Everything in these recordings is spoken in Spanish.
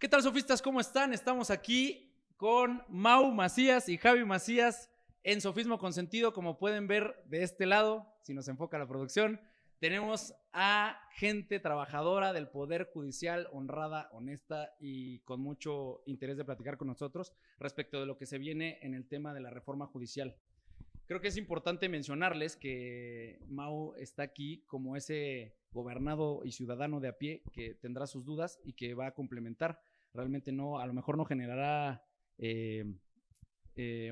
¿Qué tal, sofistas? ¿Cómo están? Estamos aquí con Mau Macías y Javi Macías en Sofismo con Sentido. Como pueden ver de este lado, si nos enfoca la producción, tenemos a gente trabajadora del Poder Judicial, honrada, honesta y con mucho interés de platicar con nosotros respecto de lo que se viene en el tema de la reforma judicial. Creo que es importante mencionarles que Mau está aquí como ese gobernado y ciudadano de a pie que tendrá sus dudas y que va a complementar. Realmente no, a lo mejor no generará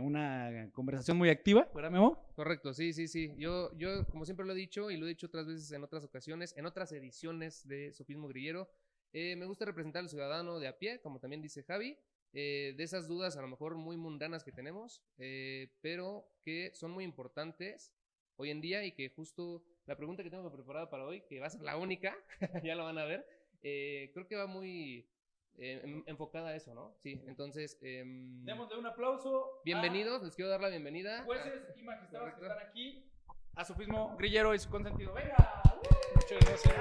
una conversación muy activa, ¿verdad, Memo? Correcto, sí. Yo, como siempre lo he dicho y lo he dicho otras veces en otras ocasiones, en otras ediciones de Sofismo Grillero, me gusta representar al ciudadano de a pie, como también dice Javi, de esas dudas a lo mejor muy mundanas que tenemos, pero que son muy importantes hoy en día y que justo la pregunta que tengo preparada para hoy, que va a ser la única, ya lo van a ver, creo que va muy enfocada a eso, ¿no? Sí, entonces... Démosle un aplauso. Bienvenidos, les quiero dar la bienvenida. Jueces y magistrados Correcto. que están aquí a Sofismo Grillero y su consentido. ¡Venga! Muchas gracias.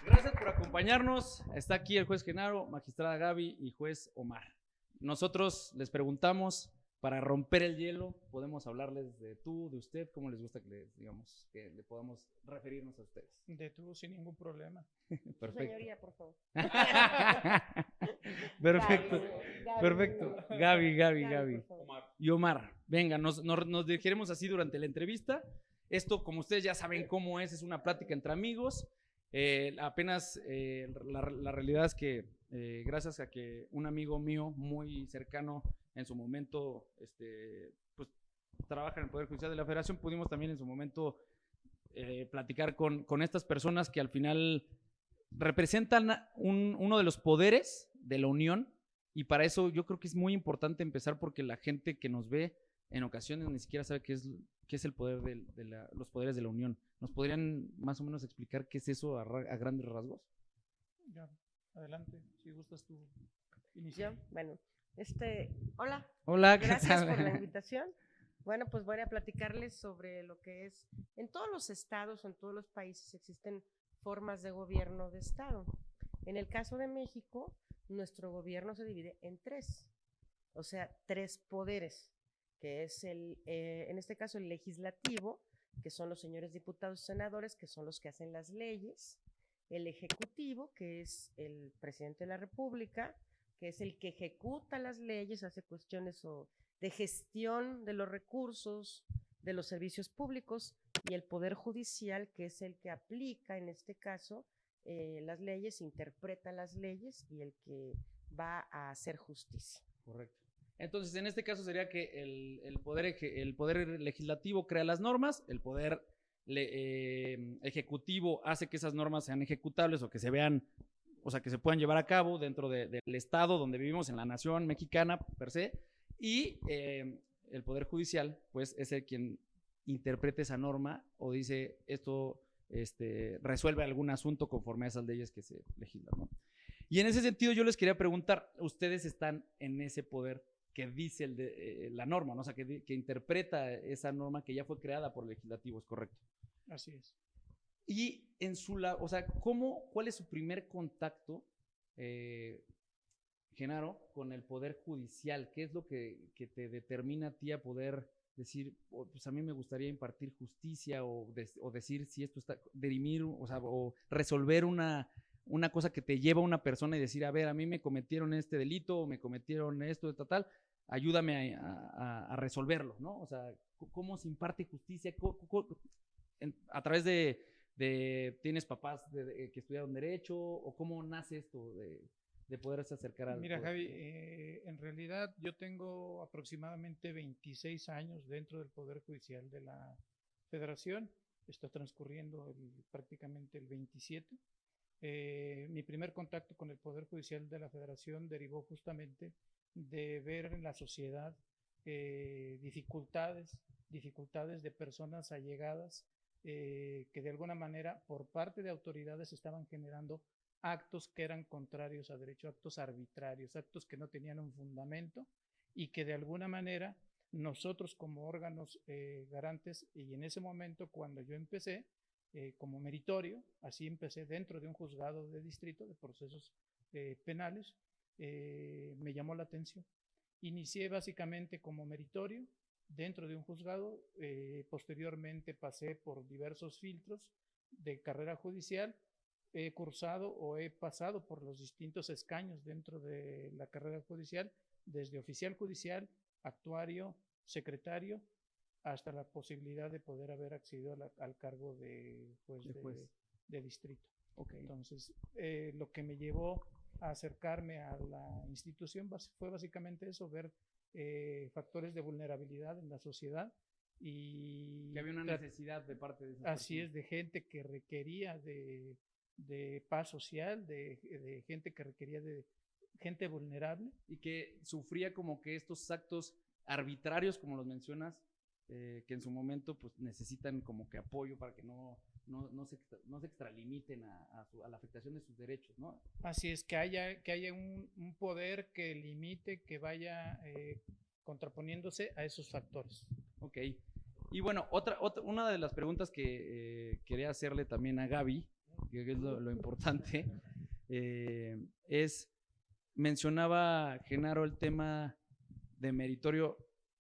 Gracias por acompañarnos. Está aquí el juez Genaro, magistrada Gaby y juez Omar. Nosotros les preguntamos, para romper el hielo, podemos hablarles de tú, de usted, cómo les gusta que les digamos, que le podamos referirnos a ustedes. De tú, sin ningún problema. Perfecto. Señoría, por favor. Perfecto. Gaby. Perfecto. Gaby. Por favor. Omar. Y Omar, venga, nos dirigiremos así durante la entrevista. Esto, como ustedes ya saben cómo es una plática entre amigos. La realidad es que gracias a que un amigo mío muy cercano en su momento pues trabaja en el Poder Judicial de la Federación, pudimos también en su momento platicar con estas personas que al final representan uno de los poderes de la Unión, y para eso yo creo que es muy importante empezar porque la gente que nos ve en ocasiones ni siquiera sabe qué es el poder los poderes de la Unión. ¿Nos podrían más o menos explicar qué es eso a grandes rasgos? Ya, adelante, si gustas tú iniciar. Bueno, hola. Hola, ¿qué Gracias tal? por la invitación. Bueno, pues voy a platicarles sobre lo que es, en todos los estados, en todos los países existen formas de gobierno de estado. En el caso de México, nuestro gobierno se divide en tres, o sea, tres poderes, que es en este caso el legislativo, que son los señores diputados y senadores, que son los que hacen las leyes, el ejecutivo, que es el presidente de la República, que es el que ejecuta las leyes, hace cuestiones de gestión de los recursos, de los servicios públicos, y el Poder Judicial, que es el que aplica, en este caso, las leyes, interpreta las leyes y el que va a hacer justicia. Correcto. Entonces, en este caso sería que el poder legislativo crea las normas, el poder ejecutivo hace que esas normas sean ejecutables o que se vean, o sea, que se puedan llevar a cabo dentro del estado donde vivimos, en la nación mexicana per se, y el poder judicial, pues, es el quien interprete esa norma o dice esto resuelve algún asunto conforme a esas leyes que se legislan, ¿no? Y en ese sentido yo les quería preguntar, ustedes están en ese poder que dice la norma, ¿no? O sea, que interpreta esa norma que ya fue creada por el legislativo, ¿es correcto? Así es. Y o sea, ¿cuál es su primer contacto, Genaro, con el poder judicial? ¿Qué es lo que te determina a ti a poder decir, pues a mí me gustaría impartir justicia o decir si esto está, dirimir, o sea, o resolver una cosa que te lleva a una persona y decir, a ver, a mí me cometieron este delito o me cometieron esto, tal, ayúdame a resolverlo, ¿no? O sea, ¿cómo se imparte justicia? A través ¿tienes papás que estudiaron Derecho? ¿O cómo nace esto de poderse acercar al Mira, poder? Javi, en realidad yo tengo aproximadamente 26 años dentro del Poder Judicial de la Federación. Está transcurriendo prácticamente el 27. Mi primer contacto con el Poder Judicial de la Federación derivó justamente de ver en la sociedad dificultades de personas allegadas que de alguna manera por parte de autoridades estaban generando actos que eran contrarios a derecho, actos arbitrarios, actos que no tenían un fundamento y que de alguna manera nosotros como órganos garantes, y en ese momento cuando yo empecé como meritorio, así empecé dentro de un juzgado de distrito de procesos penales, me llamó la atención. Inicié básicamente como meritorio dentro de un juzgado, posteriormente pasé por diversos filtros de carrera judicial, he cursado o he pasado por los distintos escaños dentro de la carrera judicial, desde oficial judicial, actuario, secretario, hasta la posibilidad de poder haber accedido al cargo de juez de distrito. Okay. Entonces, lo que me llevó a acercarme a la institución fue básicamente eso, ver factores de vulnerabilidad en la sociedad y que había una necesidad de parte de esas así personas. es, de gente que requería de paz social, de gente que requería de gente vulnerable. Y que sufría como que estos actos arbitrarios, como los mencionas, que en su momento pues necesitan como que apoyo para que no se extralimiten a la afectación de sus derechos, ¿no? Así es, que haya un poder que limite, que vaya contraponiéndose a esos factores. Ok. Y bueno, una de las preguntas que quería hacerle también a Gaby, que es lo importante, es, mencionaba Genaro el tema de meritorio.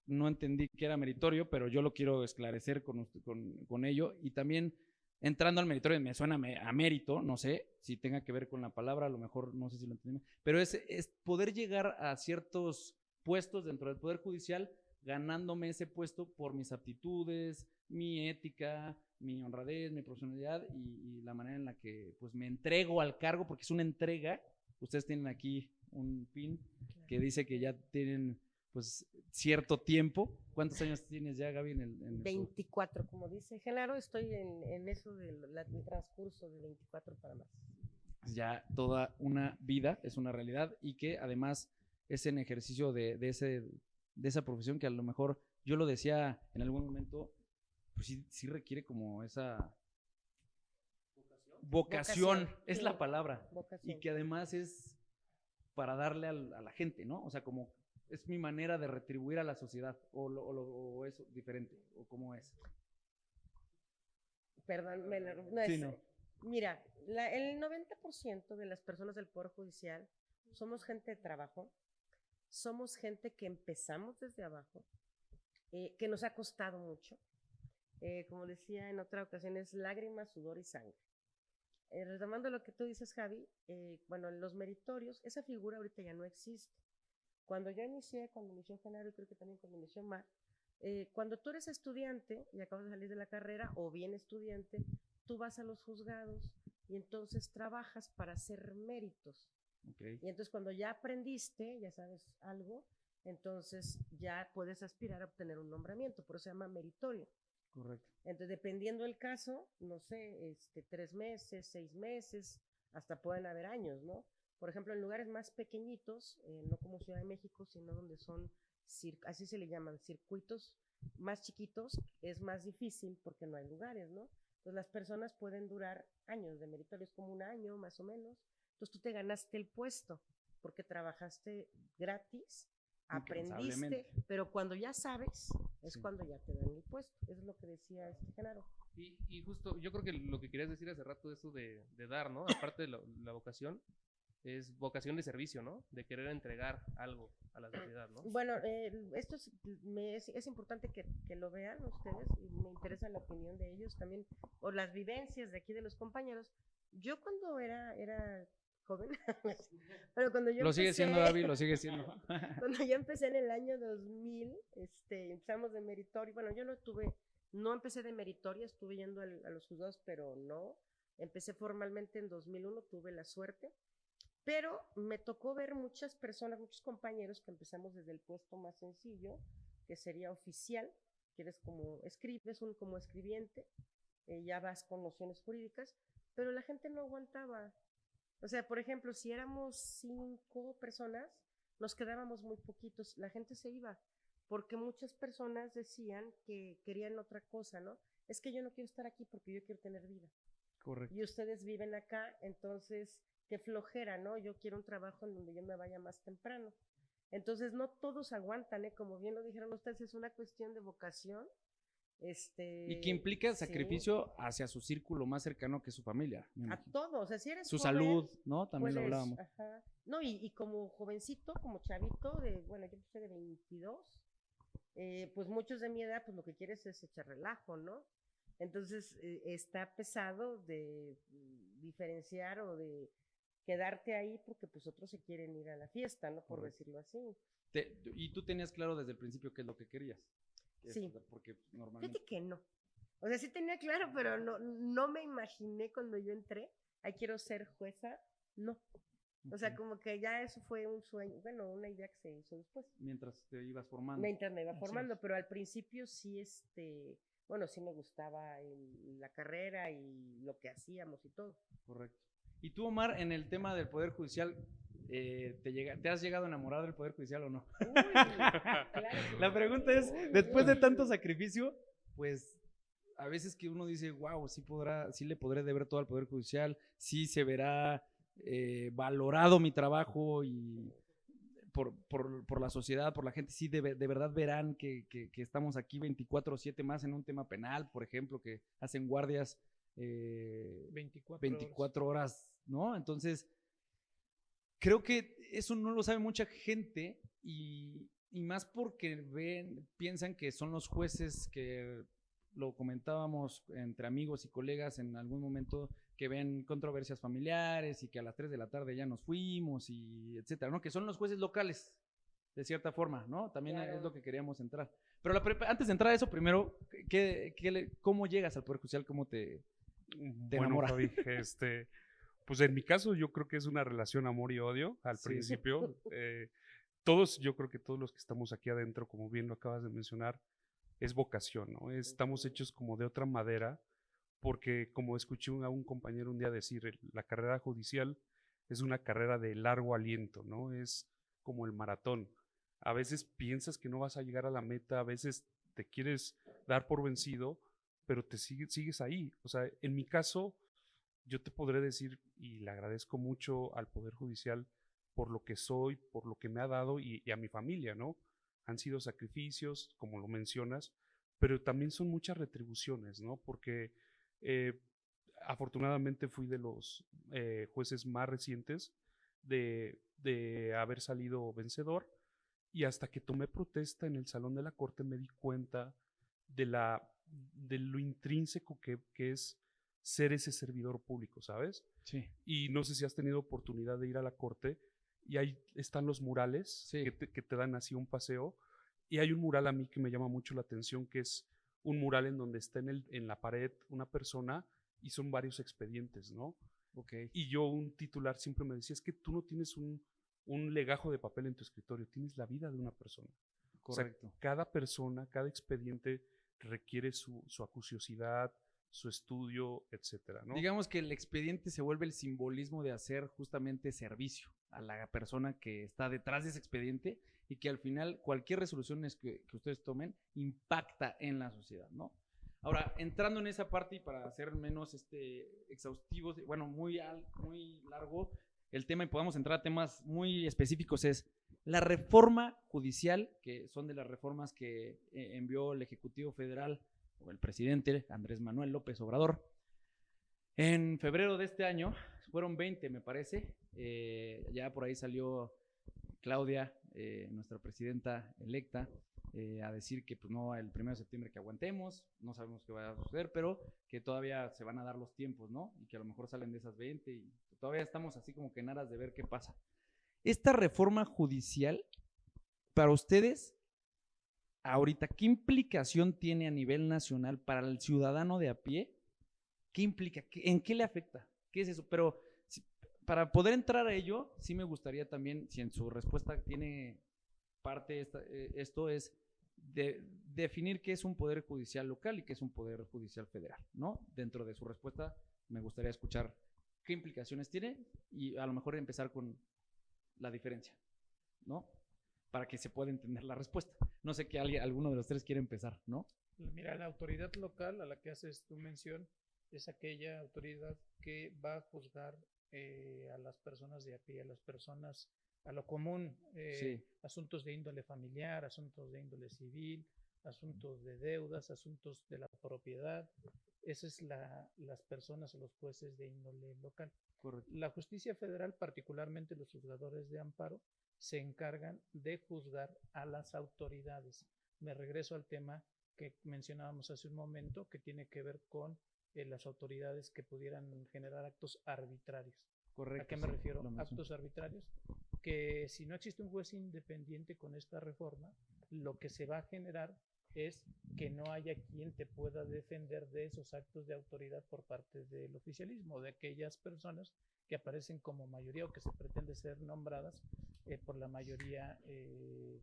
No entendí que era meritorio, pero yo lo quiero esclarecer con ello. Y también, entrando al meritorio, me suena a mérito, no sé si tenga que ver con la palabra, a lo mejor no sé si lo entendí, pero es poder llegar a ciertos puestos dentro del Poder Judicial, ganándome ese puesto por mis aptitudes, mi ética, mi honradez, mi profesionalidad y la manera en la que pues me entrego al cargo, porque es una entrega. Ustedes tienen aquí un pin que dice que ya tienen pues cierto tiempo. ¿Cuántos años tienes ya, Gaby? 24, como dice Genaro, estoy en eso del transcurso de 24 para más. Ya toda una vida, es una realidad, y que además es en ejercicio de esa profesión que a lo mejor, yo lo decía en algún momento, pues sí requiere como esa vocación es sí, la palabra, vocación. y que además es para darle a la gente, ¿no? O sea, como es mi manera de retribuir a la sociedad, o es diferente, o cómo es. Perdón, Sí, no. Mira, el 90% de las personas del Poder Judicial somos gente de trabajo, somos gente que empezamos desde abajo, que nos ha costado mucho. Como decía en otra ocasión, es lágrimas, sudor y sangre. Retomando lo que tú dices, Javi, bueno, en los meritorios, esa figura ahorita ya no existe. Cuando inició Genaro, y creo que también cuando inició Mar, cuando tú eres estudiante y acabas de salir de la carrera, o bien estudiante, tú vas a los juzgados y entonces trabajas para hacer méritos. Okay. Y entonces cuando ya aprendiste, ya sabes algo, entonces ya puedes aspirar a obtener un nombramiento, por eso se llama meritorio. Correcto. Entonces, dependiendo del caso, no sé, 3 meses, 6 meses, hasta pueden haber años, ¿no? Por ejemplo, en lugares más pequeñitos, no como Ciudad de México, sino donde son, así se le llaman, circuitos más chiquitos, es más difícil porque no hay lugares, ¿no? Entonces, las personas pueden durar años de meritorio, es como un año más o menos. Entonces, tú te ganaste el puesto porque trabajaste gratis, aprendiste, pero cuando ya sabes, es cuando ya te dan el puesto. Eso es lo que decía Genaro. Y justo, yo creo que lo que querías decir hace rato, eso de dar, ¿no? Aparte de la vocación, es vocación de servicio, ¿no? De querer entregar algo a la sociedad, ¿no? Bueno, esto es importante que lo vean ustedes, y me interesa la opinión de ellos también, o las vivencias de aquí de los compañeros. Yo cuando era joven, pero cuando yo lo sigue siendo, Gaby, lo sigue siendo. Cuando yo empecé en el año 2000, empezamos de meritorio. Bueno, yo no empecé de meritorio, estuve yendo a los juzgados, pero no. Empecé formalmente en 2001, tuve la suerte. Pero me tocó ver muchas personas, muchos compañeros que empezamos desde el puesto más sencillo, que sería oficial, que eres como como escribiente, ya vas con nociones jurídicas, pero la gente no aguantaba. O sea, por ejemplo, si éramos 5 personas, nos quedábamos muy poquitos, la gente se iba, porque muchas personas decían que querían otra cosa, ¿no? Es que yo no quiero estar aquí porque yo quiero tener vida. Correcto. Y ustedes viven acá, entonces, qué flojera, ¿no? Yo quiero un trabajo en donde yo me vaya más temprano. Entonces, no todos aguantan, ¿eh? Como bien lo dijeron ustedes, es una cuestión de vocación Y que implica Sí, sacrificio hacia su círculo más cercano que su familia. Me a imagino. todo, o sea, si eres Su joven, salud, ¿no? También lo puedes, hablábamos. ajá. No, y como jovencito, como chavito, bueno, yo soy de 22, pues muchos de mi edad, pues lo que quieres es echar relajo, ¿no? Entonces, está pesado de diferenciar o de quedarte ahí porque pues otros se quieren ir a la fiesta, ¿no? Por Correcto. decirlo así. Y tú tenías claro desde el principio qué es lo que querías. Sí. Porque normalmente... Fíjate que no. O sea, sí tenía claro, pero no me imaginé cuando yo entré, ay, quiero ser jueza, no. O sea, Ok. como que ya eso fue un sueño, bueno, una idea que se hizo después, Mientras te ibas formando. mientras me iba Así formando, es. pero al principio sí, bueno, sí me gustaba la carrera y lo que hacíamos y todo. Correcto. Y tú, Omar, en el tema del Poder Judicial, ¿te has llegado a enamorar del Poder Judicial o no? Uy, claro que La sí. pregunta es, Uy, después de uy. tanto sacrificio, pues a veces que uno dice, wow, sí le podré deber todo al Poder Judicial, sí se verá valorado mi trabajo y por la sociedad, por la gente, sí de verdad verán que estamos aquí 24/7 más en un tema penal, por ejemplo, que hacen guardias 24 horas, ¿no? Entonces, creo que eso no lo sabe mucha gente y más porque piensan que son los jueces que lo comentábamos entre amigos y colegas en algún momento que ven controversias familiares y que a las 3 de la tarde ya nos fuimos y etcétera, ¿no? Que son los jueces locales, de cierta forma, ¿no? También Claro. es lo que queríamos entrar. Pero antes de entrar a eso, primero, ¿cómo llegas al Poder Judicial? ¿Cómo te Bueno, enamora? Javi, pues en mi caso yo creo que es una relación amor y odio al Sí. principio. Yo creo que todos los que estamos aquí adentro, como bien lo acabas de mencionar, es vocación, ¿no? Estamos hechos como de otra madera, porque como escuché a un compañero un día decir, la carrera judicial es una carrera de largo aliento, ¿no? Es como el maratón. A veces piensas que no vas a llegar a la meta, a veces te quieres dar por vencido, pero sigues ahí. O sea, en mi caso, yo te podré decir, y le agradezco mucho al Poder Judicial por lo que soy, por lo que me ha dado y a mi familia, ¿no? Han sido sacrificios, como lo mencionas, pero también son muchas retribuciones, ¿no? Porque eh, afortunadamente fui de los jueces más recientes de haber salido vencedor, y hasta que tomé protesta en el Salón de la Corte me di cuenta de lo intrínseco que es ser ese servidor público, ¿sabes? Sí. Y no sé si has tenido oportunidad de ir a la corte y ahí están los murales Sí. que te dan así un paseo, y hay un mural a mí que me llama mucho la atención, que es un mural en donde está en la pared una persona y son varios expedientes, ¿no? Ok. Y yo, un titular siempre me decía, es que tú no tienes un legajo de papel en tu escritorio, tienes la vida de una persona. Correcto. O sea, cada persona, cada expediente requiere su acuciosidad, su estudio, etcétera, ¿no? Digamos que el expediente se vuelve el simbolismo de hacer justamente servicio a la persona que está detrás de ese expediente y que al final cualquier resolución que ustedes tomen impacta en la sociedad, ¿no? Ahora, entrando en esa parte y para hacer menos exhaustivos, bueno, muy largo el tema y podamos entrar a temas muy específicos, es la reforma judicial, que son de las reformas que envió el Ejecutivo Federal o el presidente Andrés Manuel López Obrador. En febrero de este año, fueron 20 me parece, ya por ahí salió Claudia, nuestra presidenta electa, a decir que pues no, el 1 de septiembre que aguantemos, no sabemos qué va a suceder, pero que todavía se van a dar los tiempos, ¿no? Y que a lo mejor salen de esas 20 y todavía estamos así como que en aras de ver qué pasa. Esta reforma judicial, para ustedes, ahorita, ¿qué implicación tiene a nivel nacional para el ciudadano de a pie? ¿Qué implica? ¿En qué le afecta? ¿Qué es eso? Pero para poder entrar a ello, sí me gustaría también, si en su respuesta tiene parte esto es definir qué es un poder judicial local y qué es un poder judicial federal, ¿no? Dentro de su respuesta me gustaría escuchar qué implicaciones tiene y a lo mejor empezar con la diferencia, ¿no? Para que se pueda entender la respuesta. No sé que alguno de los tres quiere empezar, ¿no? Mira, la autoridad local a la que haces tu mención es aquella autoridad que va a juzgar a las personas de a pie, a las personas, a lo común, Sí. asuntos de índole familiar, asuntos de índole civil, asuntos de deudas, asuntos de la propiedad. Esas es las personas o los jueces de índole local. Correcto. La justicia federal, particularmente los juzgadores de amparo, se encargan de juzgar a las autoridades. Me regreso al tema que mencionábamos hace un momento, que tiene que ver con las autoridades que pudieran generar actos arbitrarios. Correcto. ¿A qué me refiero? lo menciono. Actos arbitrarios, que si no existe un juez independiente con esta reforma, lo que se va a generar es que no haya quien te pueda defender de esos actos de autoridad por parte del oficialismo, de aquellas personas que aparecen como mayoría o que se pretende ser nombradas por la mayoría de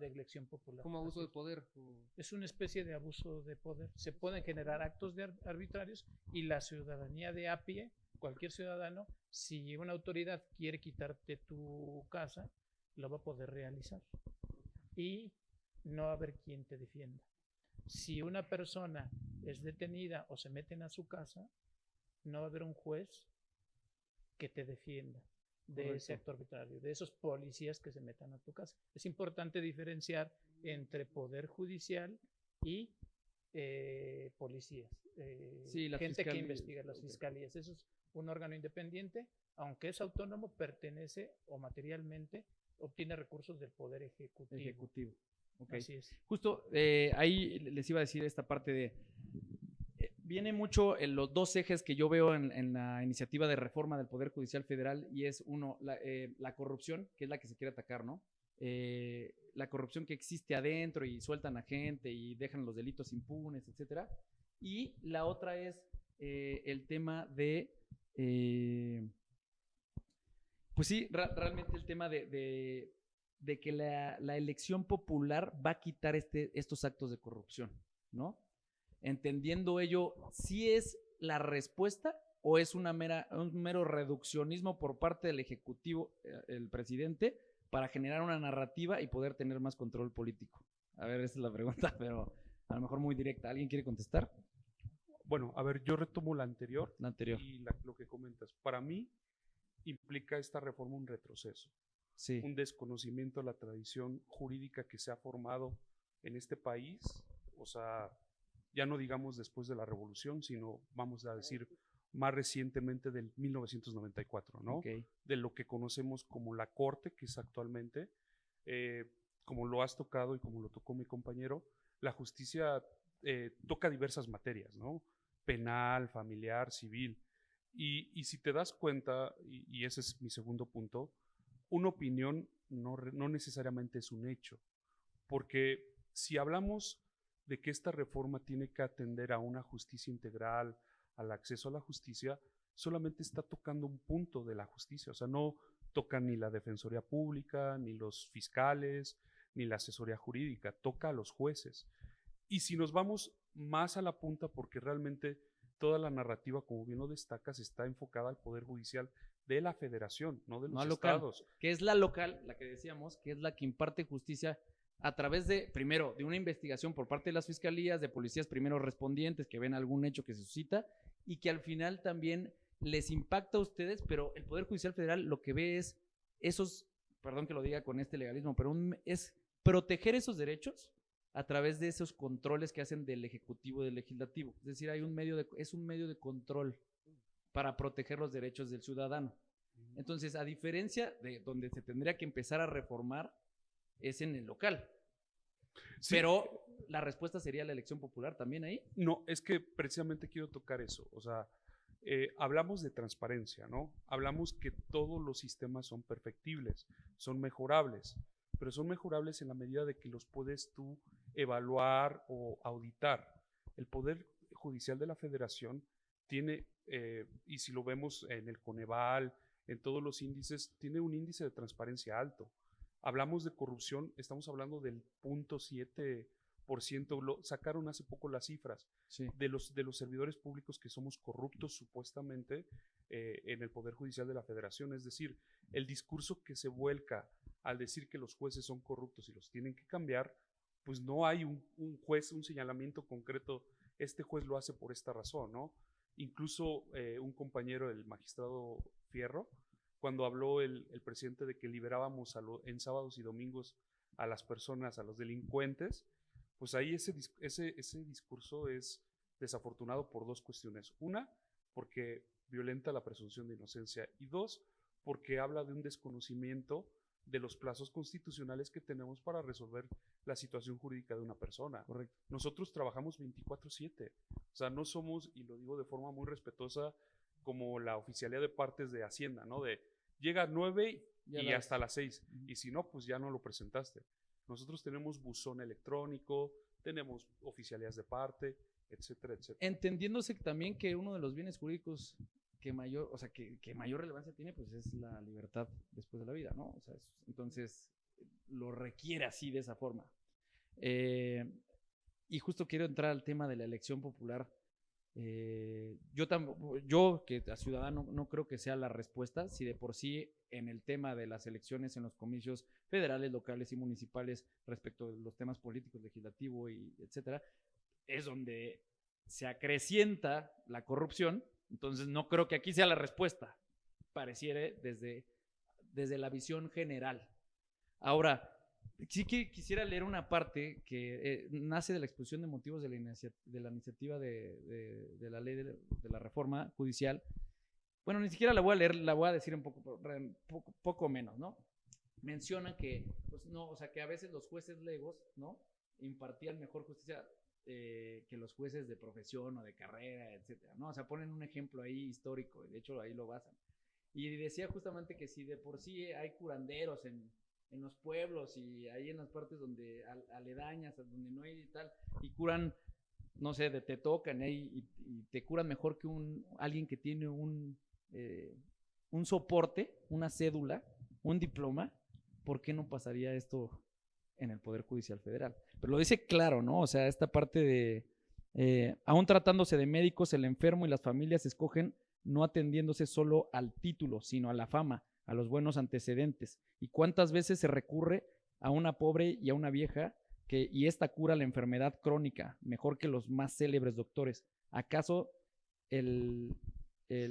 elección popular. Como abuso Así de poder. es una especie de abuso de poder. Se pueden generar actos de arbitrarios y la ciudadanía de a pie, cualquier ciudadano, si una autoridad quiere quitarte tu casa, lo va a poder realizar. Y no va a haber quien te defienda. Si una persona es detenida o se meten a su casa, no va a haber un juez que te defienda de ese acto arbitrario, de esos policías que se metan a tu casa. Es importante diferenciar entre poder judicial y policías, Sí, la gente que fiscalía. investiga, las fiscalías. Eso es un órgano independiente, aunque es autónomo, pertenece o materialmente obtiene recursos del poder ejecutivo. Ejecutivo. Ok. Así es. Justo ahí les iba a decir esta parte de... viene mucho en los dos ejes que yo veo en la iniciativa de reforma del Poder Judicial Federal, y es uno, la corrupción, que es la que se quiere atacar, ¿no? La corrupción que existe adentro y sueltan a gente y dejan los delitos impunes, etcétera. Y la otra es el tema de... pues sí, realmente el tema de que la elección popular va a quitar estos actos de corrupción, ¿no? Entendiendo ello, ¿sí es la respuesta o es un mero reduccionismo por parte del Ejecutivo, el presidente, para generar una narrativa y poder tener más control político? A ver, esa es la pregunta, pero a lo mejor muy directa. ¿Alguien quiere contestar? Bueno, a ver, yo retomo la anterior. La anterior. Y lo que comentas. Para mí implica esta reforma un retroceso. Sí. Un desconocimiento de la tradición jurídica que se ha formado en este país, o sea, ya no digamos después de la revolución, sino vamos a decir más recientemente del 1994, ¿no? Okay. De lo que conocemos como la Corte, que es actualmente, como lo has tocado y como lo tocó mi compañero, la justicia toca diversas materias, ¿no? Penal, familiar, civil. Y si te das cuenta, y ese es mi segundo punto, una opinión no necesariamente es un hecho, porque si hablamos de que esta reforma tiene que atender a una justicia integral, al acceso a la justicia, solamente está tocando un punto de la justicia, o sea, no toca ni la Defensoría Pública, ni los fiscales, ni la asesoría jurídica, toca a los jueces. Y si nos vamos más a la punta, porque realmente toda la narrativa, como bien lo destacas, está enfocada al Poder Judicial de la Federación, no de los estados. Que es la local, la que decíamos, que es la que imparte justicia a través de, primero, de una investigación por parte de las fiscalías, de policías primero respondientes que ven algún hecho que se suscita y que al final también les impacta a ustedes, pero el Poder Judicial Federal lo que ve es esos, perdón que lo diga con este legalismo, pero es proteger esos derechos a través de esos controles que hacen del Ejecutivo y del Legislativo. Es decir, es un medio de control para proteger los derechos del ciudadano. Entonces, a diferencia de donde se tendría que empezar a reformar, es en el local. Sí. Pero la respuesta sería la elección popular también ahí. No, es que precisamente quiero tocar eso. O sea, hablamos de transparencia, ¿no? Hablamos que todos los sistemas son perfectibles, son mejorables, pero son mejorables en la medida de que los puedes tú evaluar o auditar. El Poder Judicial de la Federación tiene, y si lo vemos en el Coneval, en todos los índices, tiene un índice de transparencia alto. Hablamos de corrupción, estamos hablando del 0.7%, sacaron hace poco las cifras, sí, de los servidores públicos que somos corruptos supuestamente en el Poder Judicial de la Federación. Es decir, el discurso que se vuelca al decir que los jueces son corruptos y los tienen que cambiar, pues no hay un juez, un señalamiento concreto, este juez lo hace por esta razón, ¿no? Incluso un compañero, el magistrado Fierro, cuando habló el presidente de que liberábamos en sábados y domingos a las personas, a los delincuentes, pues ahí ese discurso es desafortunado por dos cuestiones. Una, porque violenta la presunción de inocencia, y dos, porque habla de un desconocimiento de los plazos constitucionales que tenemos para resolver la situación jurídica de una persona. Correcto. Nosotros trabajamos 24/7, o sea, no somos, y lo digo de forma muy respetuosa, como la oficialía de partes de Hacienda, ¿no? De llega a 9 y hasta las 6, y si no, pues ya no lo presentaste. Nosotros tenemos buzón electrónico, tenemos oficialías de parte, etcétera, etcétera. Entendiéndose también que uno de los bienes jurídicos que mayor, o sea, que mayor relevancia tiene, pues es la libertad después de la vida, ¿no? O sea, entonces lo requiere así, de esa forma. Y justo quiero entrar al tema de la elección popular. Yo que a ciudadano no creo que sea la respuesta, si de por sí en el tema de las elecciones en los comicios federales, locales y municipales respecto de los temas políticos, legislativo y etcétera, es donde se acrecienta la corrupción. Entonces no creo que aquí sea la respuesta, pareciera desde la visión general. Ahora, sí que quisiera leer una parte que nace de la exposición de motivos de la iniciativa de la ley de la reforma judicial. Bueno, ni siquiera la voy a leer, la voy a decir un poco menos, ¿no? Menciona que, pues no, o sea, que a veces los jueces legos, ¿no?, impartían mejor justicia que los jueces de profesión o de carrera, etcétera, ¿no? O sea, ponen un ejemplo ahí histórico, de hecho ahí lo basan. Y decía justamente que si de por sí hay curanderos en los pueblos y ahí en las partes donde aledañas, donde no hay tal, y curan, no sé, te tocan y te curan mejor que alguien que tiene un soporte, una cédula, un diploma. ¿Por qué no pasaría esto en el Poder Judicial Federal? Pero lo dice claro, ¿no? O sea, esta parte de, aún tratándose de médicos, el enfermo y las familias escogen no atendiéndose solo al título, sino a la fama, a los buenos antecedentes. ¿Y cuántas veces se recurre a una pobre y a una vieja y esta cura la enfermedad crónica mejor que los más célebres doctores? ¿Acaso el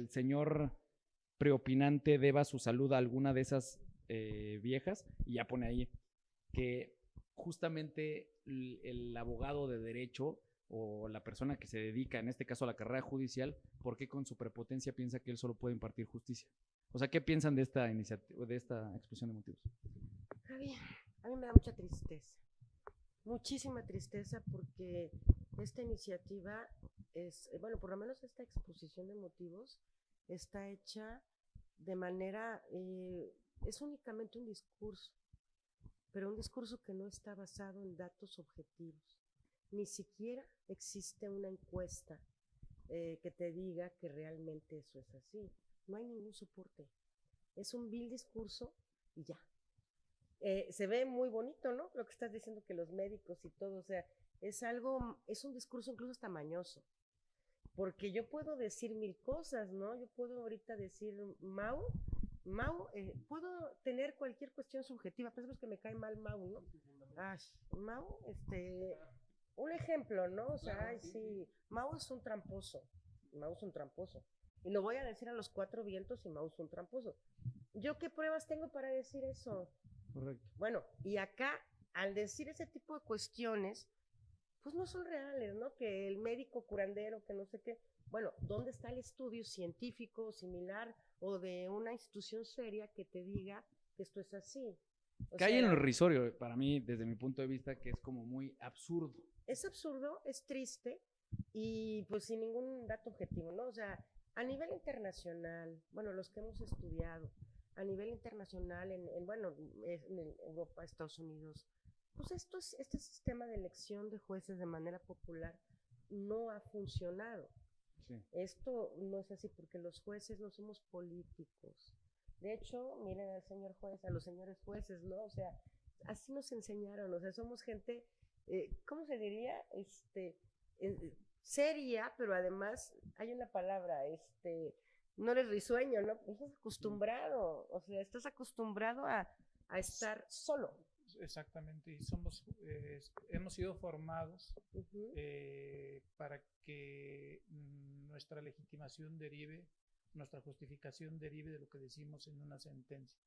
señor preopinante deba su salud a alguna de esas viejas? Y ya pone ahí que justamente el abogado de derecho o la persona que se dedica, en este caso a la carrera judicial, ¿por qué con su prepotencia piensa que él solo puede impartir justicia? O sea, ¿qué piensan de esta iniciativa, de esta exposición de motivos? Javi, a mí me da mucha tristeza, muchísima tristeza, porque esta iniciativa es, bueno, por lo menos esta exposición de motivos está hecha de manera, es únicamente un discurso, pero un discurso que no está basado en datos objetivos. Ni siquiera existe una encuesta que te diga que realmente eso es así. No hay ningún soporte. Es un vil discurso y ya. Se ve muy bonito, ¿no? Lo que estás diciendo, que los médicos y todo, o sea, es un discurso incluso hasta mañoso. Porque yo puedo decir mil cosas, ¿no? Yo puedo ahorita decir Mau, puedo tener cualquier cuestión subjetiva. Pensamos que me cae mal Mau, ¿no? Mau, un ejemplo, ¿no? O sea, ay, sí, Mau es un tramposo. Mau es un tramposo. Y lo voy a decir a los cuatro vientos y Mau es un tramposo. ¿Yo qué pruebas tengo para decir eso? Correcto. Bueno, y acá, al decir ese tipo de cuestiones, pues no son reales, ¿no? Que el médico curandero, que no sé qué. Bueno, ¿dónde está el estudio científico similar o de una institución seria que te diga que esto es así? Cae en lo irrisorio, para mí, desde mi punto de vista, que es como muy absurdo. Es absurdo, es triste y pues sin ningún dato objetivo, ¿no? O sea, a nivel internacional, bueno, los que hemos estudiado, a nivel internacional, en Europa, Estados Unidos, pues este sistema de elección de jueces de manera popular no ha funcionado. Sí. Esto no es así porque los jueces no somos políticos. De hecho, miren al señor juez, a los señores jueces, ¿no? O sea, así nos enseñaron, o sea, somos gente, ¿cómo se diría? Seria, pero además hay una palabra, no eres risueño, ¿no? Estás acostumbrado, o sea, estás acostumbrado a estar solo. Exactamente, y hemos sido formados para que nuestra legitimación derive, nuestra justificación derive de lo que decimos en una sentencia.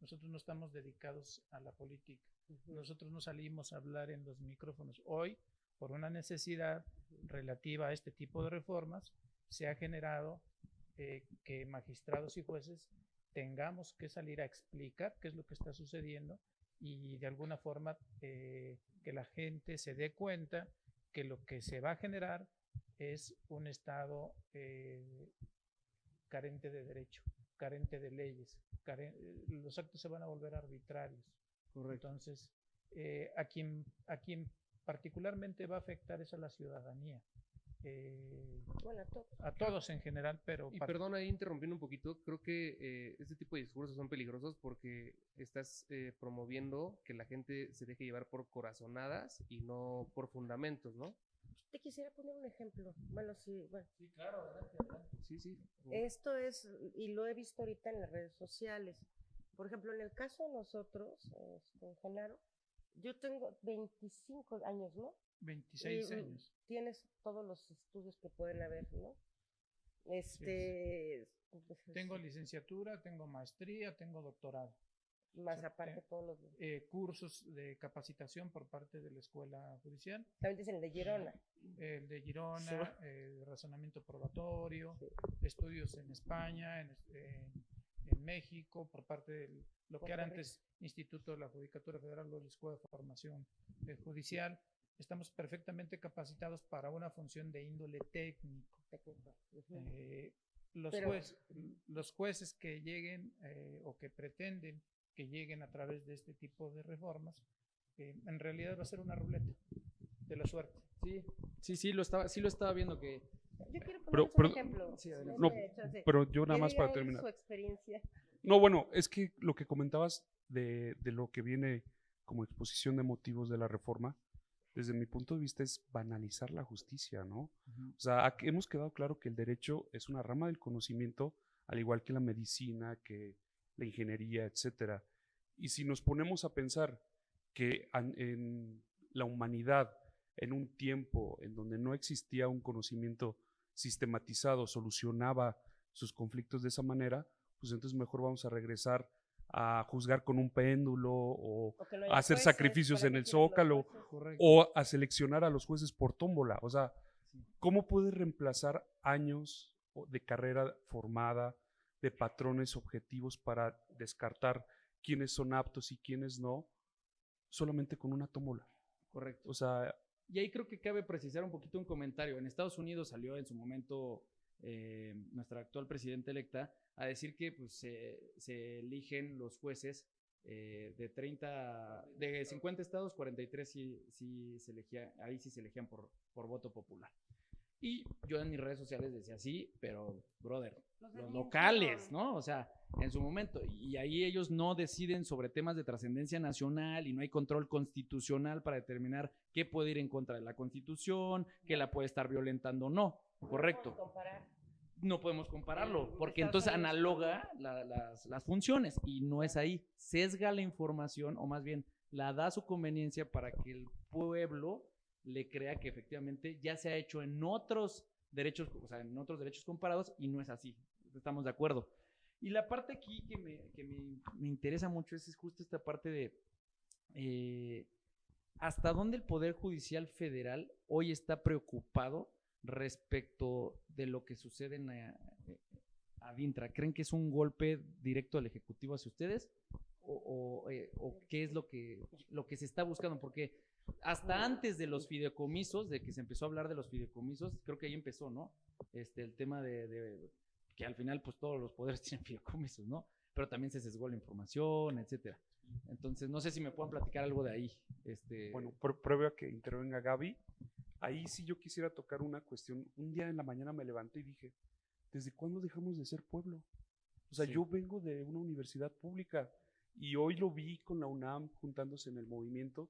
Nosotros no estamos dedicados a la política, Nosotros no salimos a hablar en los micrófonos. Hoy, por una necesidad relativa a este tipo de reformas, se ha generado que magistrados y jueces tengamos que salir a explicar qué es lo que está sucediendo y de alguna forma que la gente se dé cuenta que lo que se va a generar es un Estado carente de derecho, carente de leyes, los actos se van a volver arbitrarios. Correcto. Entonces, a quien particularmente va a afectar es a la ciudadanía. Bueno, a todos en general, pero... Y perdón, ahí interrumpiendo un poquito, creo que este tipo de discursos son peligrosos porque estás promoviendo que la gente se deje llevar por corazonadas y no por fundamentos, ¿no? Te quisiera poner un ejemplo. Bueno, sí, bueno. Sí, claro, adelante. Sí, sí. Esto es, y lo he visto ahorita en las redes sociales. Por ejemplo, en el caso de nosotros, con Genaro, yo tengo 25 años, ¿no? 26 años. Tienes todos los estudios que pueden haber, ¿no? Tengo licenciatura, tengo maestría, tengo doctorado. Más aparte todos los... cursos de capacitación por parte de la Escuela Judicial. También dicen el de Girona. El de Girona, razonamiento probatorio, sí. Estudios en España, en México, por parte de lo que era antes Instituto de la Judicatura Federal o la Escuela de Formación Judicial. Estamos perfectamente capacitados para una función de índole técnico. Los jueces que lleguen o que pretenden que lleguen a través de este tipo de reformas, en realidad va a ser una ruleta de la suerte. Sí, lo estaba viendo que... Yo quiero poner un ejemplo. Sí, no, pero yo nada más para terminar. Su experiencia. No, bueno, es que lo que comentabas de lo que viene como exposición de motivos de la reforma, desde mi punto de vista es banalizar la justicia, ¿no? O sea, hemos quedado claro que el derecho es una rama del conocimiento, al igual que la medicina, que la ingeniería, etcétera. Y si nos ponemos a pensar que en la humanidad, en un tiempo en donde no existía un conocimiento sistematizado, solucionaba sus conflictos de esa manera, pues entonces mejor vamos a regresar a juzgar con un péndulo o a hacer sacrificios en el Zócalo o a seleccionar a los jueces por tómbola. O sea, ¿cómo puedes reemplazar años de carrera formada, de patrones objetivos para descartar quiénes son aptos y quiénes no, solamente con una tómbola? Correcto. O sea... Y ahí creo que cabe precisar un poquito un comentario. En Estados Unidos salió en su momento nuestra actual presidenta electa a decir que pues, se eligen los jueces de 50 estados, 43 sí se elegía, ahí sí se elegían por voto popular. Y yo en mis redes sociales decía sí, pero brother, los locales, ¿no? O sea, en su momento, y ahí ellos no deciden sobre temas de trascendencia nacional y no hay control constitucional para determinar qué puede ir en contra de la Constitución, qué la puede estar violentando o no, correcto. No podemos compararlo, porque entonces analoga las funciones y no es ahí, sesga la información o más bien la da a su conveniencia para que el pueblo le crea que efectivamente ya se ha hecho en otros derechos, o sea, en otros derechos comparados y no es así, estamos de acuerdo. Y la parte aquí que me interesa mucho es justo esta parte de hasta dónde el Poder Judicial Federal hoy está preocupado respecto de lo que sucede en Adintra. ¿Creen que es un golpe directo del Ejecutivo hacia ustedes? ¿O qué es lo que se está buscando? Porque hasta antes de los fideicomisos, de que se empezó a hablar de los fideicomisos, creo que ahí empezó, ¿no? El tema de que al final pues todos los poderes tienen fideicomisos, ¿no? Pero también se sesgó la información, etcétera. Entonces, no sé si me puedan platicar algo de ahí. Bueno, previo a que intervenga Gaby, ahí sí yo quisiera tocar una cuestión. Un día en la mañana me levanté y dije, ¿desde cuándo dejamos de ser pueblo? O sea, yo vengo de una universidad pública y hoy lo vi con la UNAM juntándose en el movimiento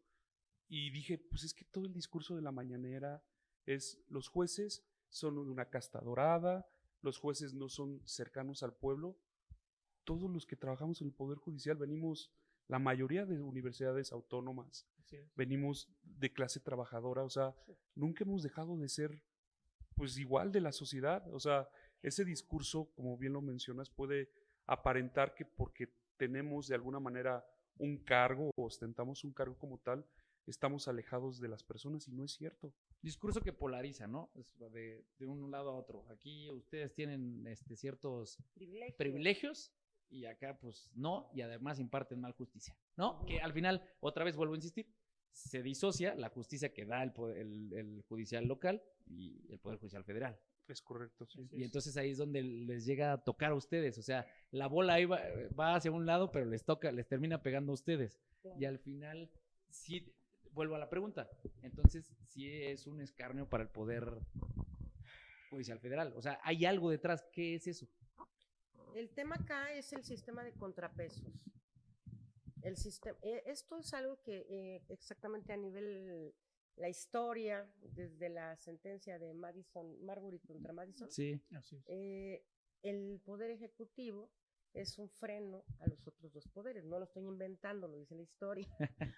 y dije, pues es que todo el discurso de la mañanera es los jueces son una casta dorada, los jueces no son cercanos al pueblo. Todos los que trabajamos en el Poder Judicial venimos, la mayoría de universidades autónomas, venimos de clase trabajadora, o sea, nunca hemos dejado de ser pues igual de la sociedad. O sea, ese discurso, como bien lo mencionas, puede aparentar que porque tenemos de alguna manera un cargo o ostentamos un cargo como tal, estamos alejados de las personas y no es cierto. Discurso que polariza, ¿no? Es de un lado a otro. Aquí ustedes tienen ciertos privilegios y acá pues no, y además imparten mal justicia, ¿no? Que al final, otra vez vuelvo a insistir, se disocia la justicia que da el judicial local y el Poder Judicial Federal. Es correcto, sí. Y entonces ahí es donde les llega a tocar a ustedes, o sea, la bola ahí va hacia un lado, pero les termina pegando a ustedes. Y al final, sí, vuelvo a la pregunta, entonces sí es un escarnio para el Poder Judicial Federal, o sea, hay algo detrás, ¿qué es eso? El tema acá es el sistema de contrapesos. Esto es algo que exactamente a nivel la historia, desde la sentencia de Marbury contra Madison, Sí. el poder ejecutivo es un freno a los otros dos poderes. No lo estoy inventando, lo dice la historia,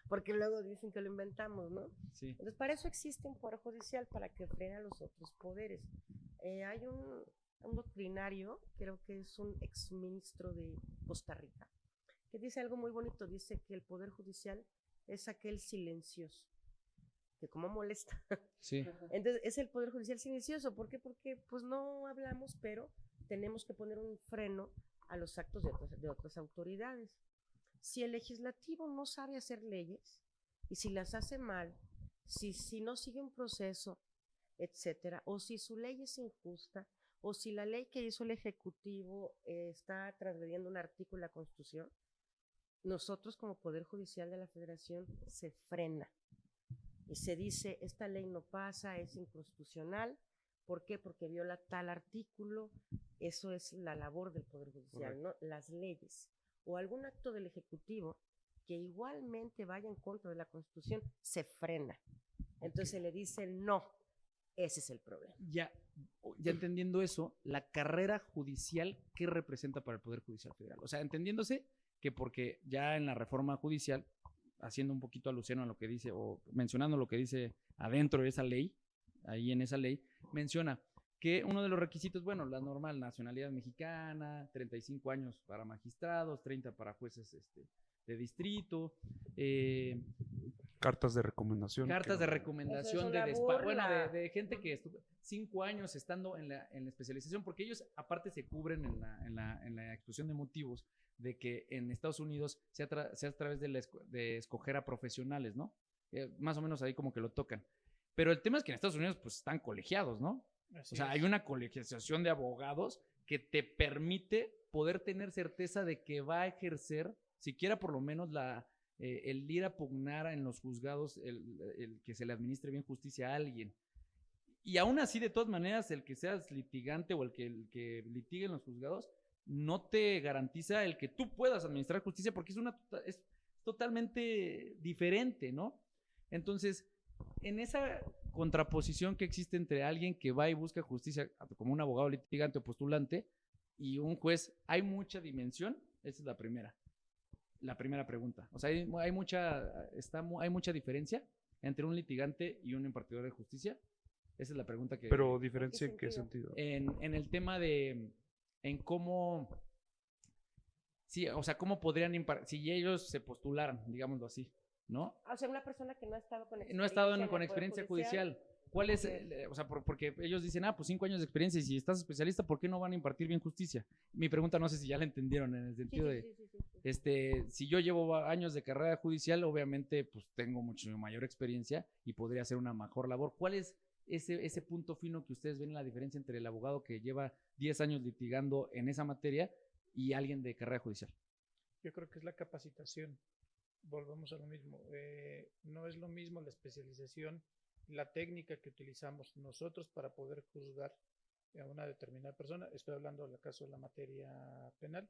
porque luego dicen que lo inventamos, ¿no? Sí. Entonces, para eso existe un poder judicial, para que frene a los otros poderes. Hay un doctrinario, creo que es un exministro de Costa Rica, que dice algo muy bonito, dice que el poder judicial es aquel silencioso, que como molesta. Sí. Entonces, es el poder judicial silencioso. ¿Por qué? Porque pues no hablamos, pero tenemos que poner un freno a los actos de otras autoridades. Si el legislativo no sabe hacer leyes, y si las hace mal, si no sigue un proceso, etcétera, o si su ley es injusta, o si la ley que hizo el Ejecutivo está transgrediendo un artículo de la Constitución, nosotros como Poder Judicial de la Federación se frena y se dice, esta ley no pasa, es inconstitucional. ¿Por qué? Porque viola tal artículo. Eso es la labor del Poder Judicial, ¿no? Las leyes o algún acto del Ejecutivo que igualmente vaya en contra de la Constitución, se frena. Entonces se le dice no. Ese es el problema. Ya entendiendo eso, la carrera judicial, ¿qué representa para el Poder Judicial Federal? O sea, entendiéndose que porque ya en la reforma judicial, haciendo un poquito alusión a lo que dice, o mencionando lo que dice adentro de esa ley, ahí en esa ley, menciona que uno de los requisitos, bueno, la normal, nacionalidad mexicana, 35 años para magistrados, 30 para jueces de distrito, Cartas de recomendación. cartas de recomendación de gente que estuvo 5 años estando en la especialización, porque ellos aparte se cubren en la exposición de motivos de que en Estados Unidos sea a través de escoger a profesionales, ¿no? Más o menos ahí como que lo tocan. Pero el tema es que en Estados Unidos pues están colegiados, ¿no? Así O sea, es. hay una colegiación de abogados que te permite poder tener certeza de que va a ejercer, siquiera por lo menos el ir a pugnar en los juzgados, el que se le administre bien justicia a alguien. Y aún así, de todas maneras, el que seas litigante o el que litigue en los juzgados, no te garantiza el que tú puedas administrar justicia porque es totalmente diferente, ¿no? Entonces, en esa contraposición que existe entre alguien que va y busca justicia como un abogado litigante o postulante y un juez, ¿hay mucha dimensión? Esa es la primera pregunta. O sea, hay mucha diferencia entre un litigante y un impartidor de justicia. Esa es la pregunta que... Pero ¿diferencia en qué sentido? En el tema en cómo... Sí, o sea, cómo podrían si ellos se postularan, digámoslo así, ¿no? O sea, una persona que no ha estado con experiencia, no ha estado con experiencia judicial. ¿Cuál es? O sea, porque ellos dicen, pues 5 años de experiencia y si estás especialista, ¿por qué no van a impartir bien justicia? Mi pregunta no sé si ya la entendieron en el sentido de, si yo llevo años de carrera judicial, obviamente pues tengo mucho mayor experiencia y podría hacer una mejor labor. ¿Cuál es ese punto fino que ustedes ven la diferencia entre el abogado que lleva 10 años litigando en esa materia y alguien de carrera judicial? Yo creo que es la capacitación. Volvemos a lo mismo. No es lo mismo la especialización, la técnica que utilizamos nosotros para poder juzgar a una determinada persona. Estoy hablando del caso de la materia penal.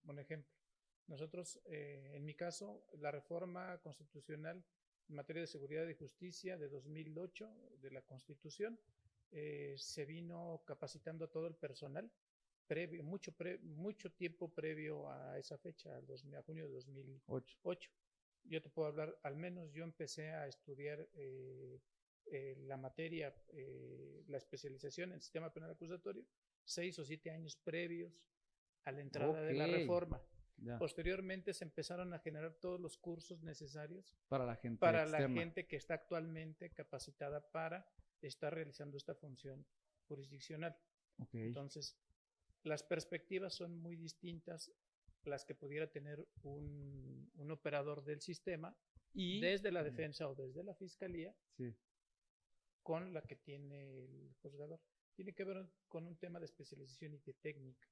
Un ejemplo. Nosotros, en mi caso, la reforma constitucional en materia de seguridad y justicia de 2008 de la Constitución, se vino capacitando a todo el personal mucho tiempo previo a esa fecha, a junio de 2008. Yo te puedo hablar, al menos yo empecé a estudiar la materia, la especialización en el sistema penal acusatorio, 6 o 7 años previos a la entrada de la reforma. Ya. Posteriormente se empezaron a generar todos los cursos necesarios Para la gente para la externa. gente que está actualmente capacitada para estar realizando esta función jurisdiccional. Ok. Entonces, las perspectivas son muy distintas las que pudiera tener un operador del sistema Y desde la defensa o desde la fiscalía sí. con la que tiene el juzgador. Tiene que ver con un tema de especialización y de técnica.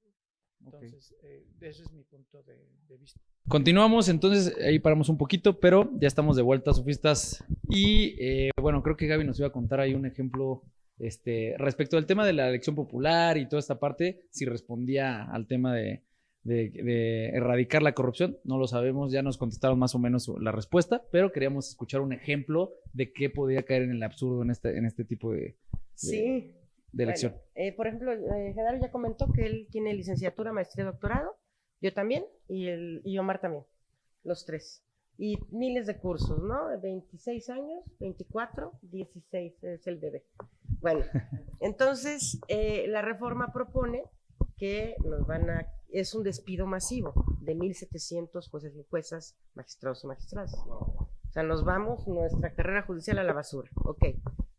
Entonces, ese es mi punto de vista. Continuamos, entonces ahí paramos un poquito, pero ya estamos de vuelta, sofistas. Y bueno, creo que Gaby nos iba a contar ahí un ejemplo respecto al tema de la elección popular y toda esta parte, si respondía al tema de erradicar la corrupción. No lo sabemos, ya nos contestaron más o menos la respuesta, pero queríamos escuchar un ejemplo de qué podría caer en el absurdo en este tipo de Sí. elección. Bueno, por ejemplo, Genaro ya comentó que él tiene licenciatura, maestría, doctorado, yo también, y Omar también, los tres. Y miles de cursos, ¿no? 26 años, 24, 16 es el bebé. Bueno, entonces la reforma propone que es un despido masivo de 1,700 jueces y juezas, magistrados y magistradas. O sea, nos vamos nuestra carrera judicial a la basura, ok.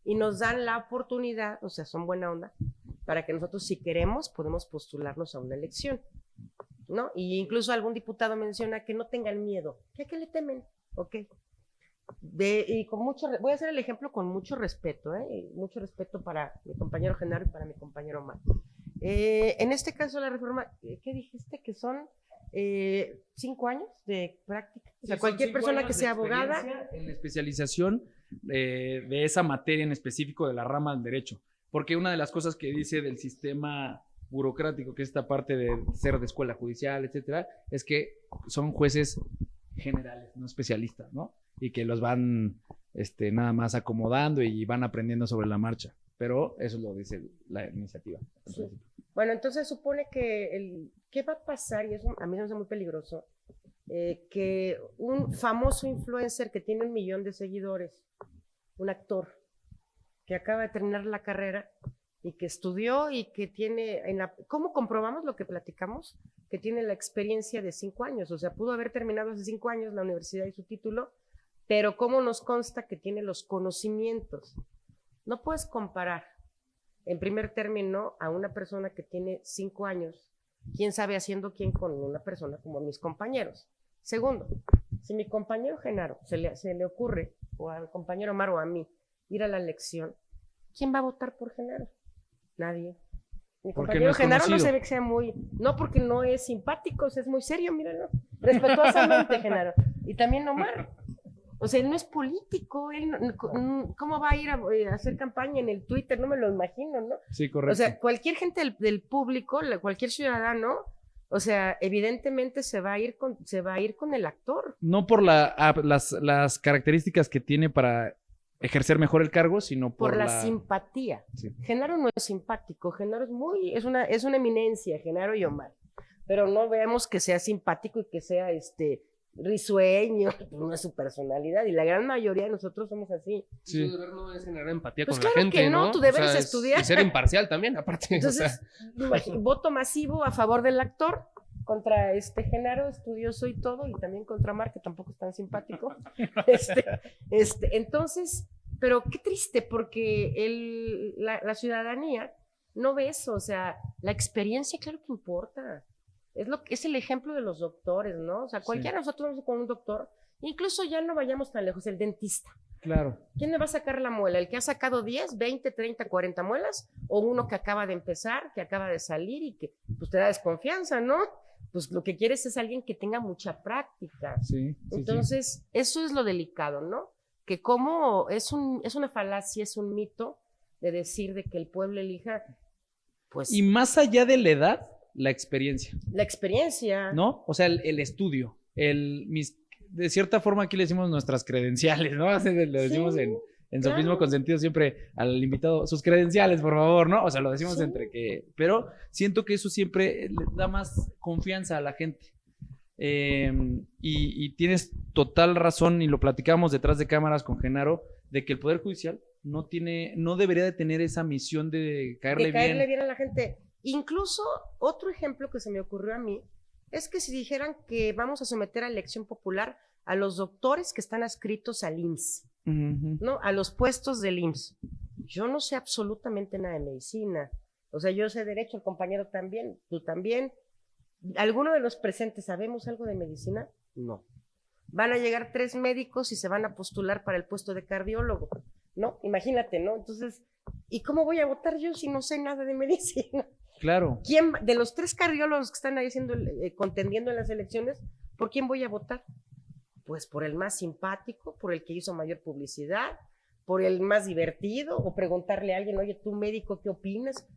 Y nos dan la oportunidad, o sea, son buena onda, para que nosotros, si queremos, podemos postularnos a una elección, ¿no? Y incluso algún diputado menciona que no tengan miedo, que a qué le temen, ok. Y voy a hacer el ejemplo con mucho respeto, mucho respeto para mi compañero Genaro y para mi compañero Omar. En este caso, la reforma, ¿qué dijiste? Que son 5 años de práctica. O sea, cualquier persona que sea abogada. En la especialización de esa materia en específico de la rama del derecho. Porque una de las cosas que dice del sistema burocrático, que es esta parte de ser de escuela judicial, etcétera, es que son jueces generales, no especialistas, ¿no? Y que los van nada más acomodando y van aprendiendo sobre la marcha. Pero eso lo dice la iniciativa. Sí. Bueno, entonces supone que ¿qué va a pasar? Y eso a mí me hace muy peligroso. Que un famoso influencer que tiene 1 millón de seguidores, un actor que acaba de terminar la carrera y que estudió y que tiene, ¿cómo comprobamos lo que platicamos? Que tiene la experiencia de 5 años, o sea, pudo haber terminado hace 5 años la universidad y su título, pero ¿cómo nos consta que tiene los conocimientos? No puedes comparar, en primer término, a una persona que tiene 5 años, quién sabe haciendo quién, con una persona como mis compañeros. Segundo, si mi compañero Genaro se le ocurre, o al compañero Omar o a mí, ir a la elección, ¿quién va a votar por Genaro? Nadie. Mi Porque compañero no es Genaro no conocido. se ve que sea no porque no es simpático, es muy serio, míralo, respetuosamente Genaro. Y también Omar. O sea, él no es político, ¿cómo va a ir a hacer campaña en el Twitter? No me lo imagino, ¿no? Sí, correcto. O sea, cualquier gente del público, cualquier ciudadano, o sea, evidentemente se va a ir con el actor. No por las características que tiene para ejercer mejor el cargo, sino Por la simpatía. Sí. Genaro no es simpático, Genaro es una eminencia, Genaro y Omar. Pero no veamos que sea simpático y que sea risueño, no es su personalidad, y la gran mayoría de nosotros somos así. Sí. Su deber no es generar empatía Pues con claro la gente, que no, tu deber es estudiar. Y ser imparcial también, aparte. Entonces, voto masivo a favor del actor contra Genaro, estudioso y todo, y también contra Omar, que tampoco es tan simpático. Entonces, pero qué triste, porque la ciudadanía no ve eso, o sea, la experiencia, claro que importa. Es el ejemplo de los doctores, ¿no? O sea, cualquiera de nosotros vamos con un doctor, incluso ya no vayamos tan lejos, el dentista. Claro. ¿Quién le va a sacar la muela? ¿El que ha sacado 10, 20, 30, 40 muelas? ¿O uno que acaba de empezar, que acaba de salir y que pues, te da desconfianza, ¿no? Pues lo que quieres es alguien que tenga mucha práctica. Sí. Entonces, eso es lo delicado, ¿no? Que como es una falacia, es un mito de decir de que el pueblo elija, pues... Y más allá de la edad, la experiencia, La experiencia. ¿no? O sea, el estudio, de cierta forma aquí le decimos nuestras credenciales, ¿no? Lo decimos Sí, en Sofismo claro. Consentido siempre al invitado, sus credenciales, por favor, ¿no? O sea, lo decimos Sí. pero siento que eso siempre le da más confianza a la gente. Y tienes total razón, y lo platicamos detrás de cámaras con Genaro, de que el Poder Judicial no debería de tener esa misión de caerle de caerle bien. bien a la gente. Incluso otro ejemplo que se me ocurrió a mí Es que si dijeran que vamos a someter a elección popular a los doctores que están adscritos al IMSS, ¿no? A los puestos del IMSS. Yo no sé absolutamente nada de medicina. O sea, yo sé derecho, el compañero también, tú también. ¿Alguno de los presentes sabemos algo de medicina? No. Van a llegar 3 médicos y se van a postular para el puesto de cardiólogo, ¿no? Imagínate, ¿no? Entonces, ¿y cómo voy a votar yo si no sé nada de medicina? Claro. ¿Quién, de los 3 cardiólogos que están ahí contendiendo en las elecciones, por quién voy a votar? Pues por el más simpático, por el que hizo mayor publicidad, por el más divertido, o preguntarle a alguien, oye, tú médico, ¿qué opinas?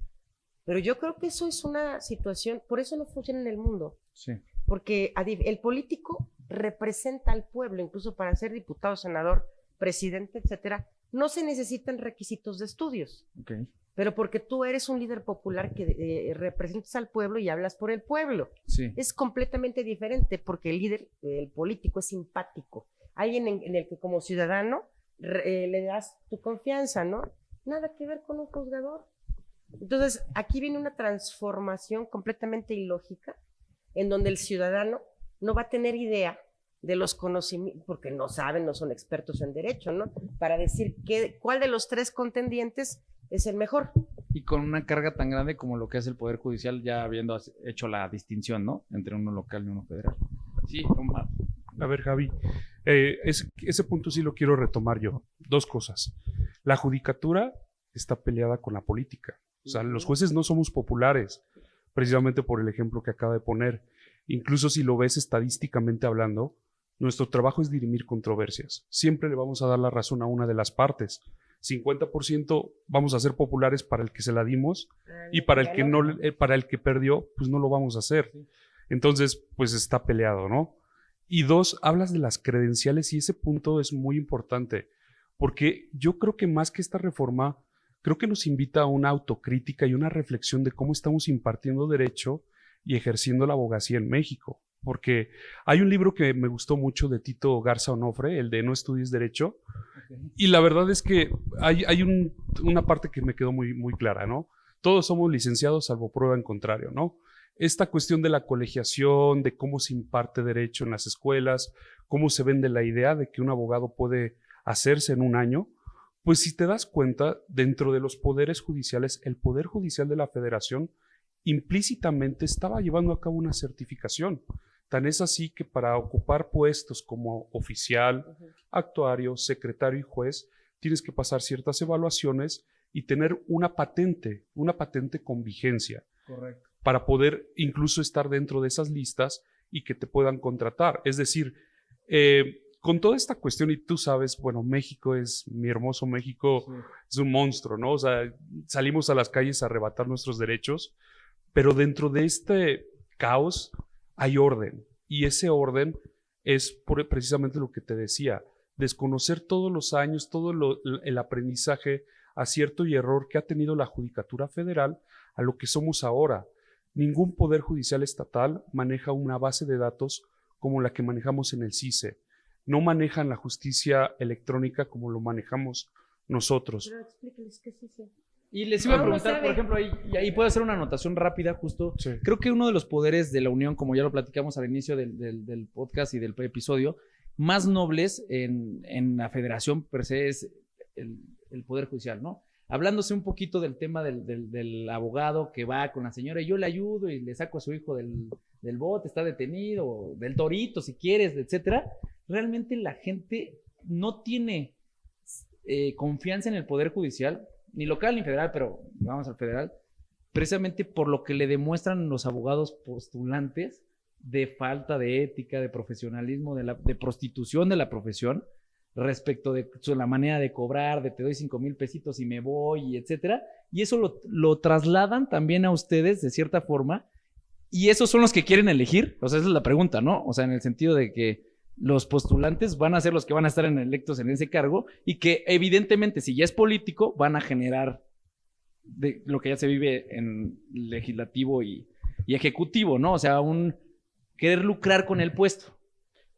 Pero yo creo que eso es una situación, por eso no funciona en el mundo. Sí. Porque el político representa al pueblo, incluso para ser diputado, senador, presidente, etcétera, no se necesitan requisitos de estudios. Okay. Pero porque tú eres un líder popular que representas al pueblo y hablas por el pueblo. Sí. Es completamente diferente porque el líder, el político es simpático. Alguien en el que como ciudadano le das tu confianza, ¿no? Nada que ver con un juzgador. Entonces, aquí viene una transformación completamente ilógica en donde el ciudadano no va a tener idea de los conocimientos, porque no saben, no son expertos en derecho, ¿no? Para decir cuál de los 3 contendientes es el mejor. Y con una carga tan grande como lo que hace el Poder Judicial, ya habiendo hecho la distinción, ¿no? Entre uno local y uno federal. Sí, Omar. A ver, Javi, ese punto sí lo quiero retomar yo. 2 cosas. La judicatura está peleada con la política. O sea, los jueces no somos populares, precisamente por el ejemplo que acaba de poner. Incluso si lo ves estadísticamente hablando, nuestro trabajo es dirimir controversias. Siempre le vamos a dar la razón a una de las partes. 50% vamos a ser populares para el que se la dimos y para el que no, para el que perdió, pues no lo vamos a hacer. Entonces, pues está peleado, ¿no? Y 2, hablas de las credenciales y ese punto es muy importante, porque yo creo que más que esta reforma, creo que nos invita a una autocrítica y una reflexión de cómo estamos impartiendo derecho y ejerciendo la abogacía en México. Porque hay un libro que me gustó mucho de Tito Garza Onofre, el de No estudies derecho, y la verdad es que hay una parte que me quedó muy, muy clara, ¿no? Todos somos licenciados salvo prueba en contrario, ¿no? Esta cuestión de la colegiación, de cómo se imparte derecho en las escuelas, cómo se vende la idea de que un abogado puede hacerse en un año, pues si te das cuenta, dentro de los poderes judiciales, el Poder Judicial de la Federación implícitamente estaba llevando a cabo una certificación. Tan es así que para ocupar puestos como oficial, actuario, secretario y juez, tienes que pasar ciertas evaluaciones y tener una patente con vigencia. Correcto. Para poder incluso estar dentro de esas listas y que te puedan contratar. Es decir, con toda esta cuestión, y tú sabes, bueno, México mi hermoso México, sí, es un monstruo, ¿no? O sea, salimos a las calles a arrebatar nuestros derechos, pero dentro de este caos hay orden, y ese orden es precisamente lo que te decía, desconocer todos los años, todo el aprendizaje, acierto y error que ha tenido la Judicatura Federal a lo que somos ahora. Ningún poder judicial estatal maneja una base de datos como la que manejamos en el CICE. No manejan la justicia electrónica como lo manejamos nosotros. Pero explícales qué es CICE. Y les iba a preguntar, por ejemplo, ahí puedo hacer una anotación rápida, justo. Sí. Creo que uno de los poderes de la Unión, como ya lo platicamos al inicio del podcast y del episodio, más nobles en la federación per se es el Poder Judicial, ¿no? Hablándose un poquito del tema del abogado que va con la señora y yo le ayudo y le saco a su hijo del bote, está detenido, del torito si quieres, etcétera. Realmente la gente no tiene confianza en el Poder Judicial, ni local ni federal, pero vamos al federal, precisamente por lo que le demuestran los abogados postulantes de falta de ética, de profesionalismo, de prostitución de la profesión, respecto de la manera de cobrar, de te doy 5,000 pesitos y me voy, etcétera. Y eso lo trasladan también a ustedes de cierta forma, y esos son los que quieren elegir. O sea, esa es la pregunta, ¿no? O sea, en el sentido de que los postulantes van a ser los que van a estar electos en ese cargo y que evidentemente si ya es político van a generar de lo que ya se vive en legislativo y ejecutivo, ¿no? O sea, querer lucrar con el puesto.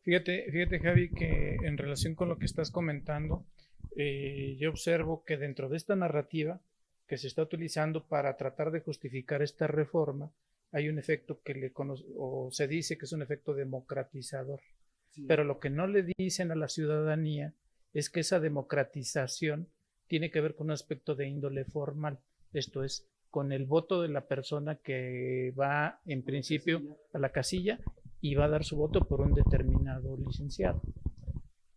Fíjate, Javi, que en relación con lo que estás comentando, yo observo que dentro de esta narrativa que se está utilizando para tratar de justificar esta reforma, hay un efecto que o se dice que es un efecto democratizador. Sí. Pero lo que no le dicen a la ciudadanía es que esa democratización tiene que ver con un aspecto de índole formal. Esto es, con el voto de la persona que va en principio a la casilla y va a dar su voto por un determinado licenciado.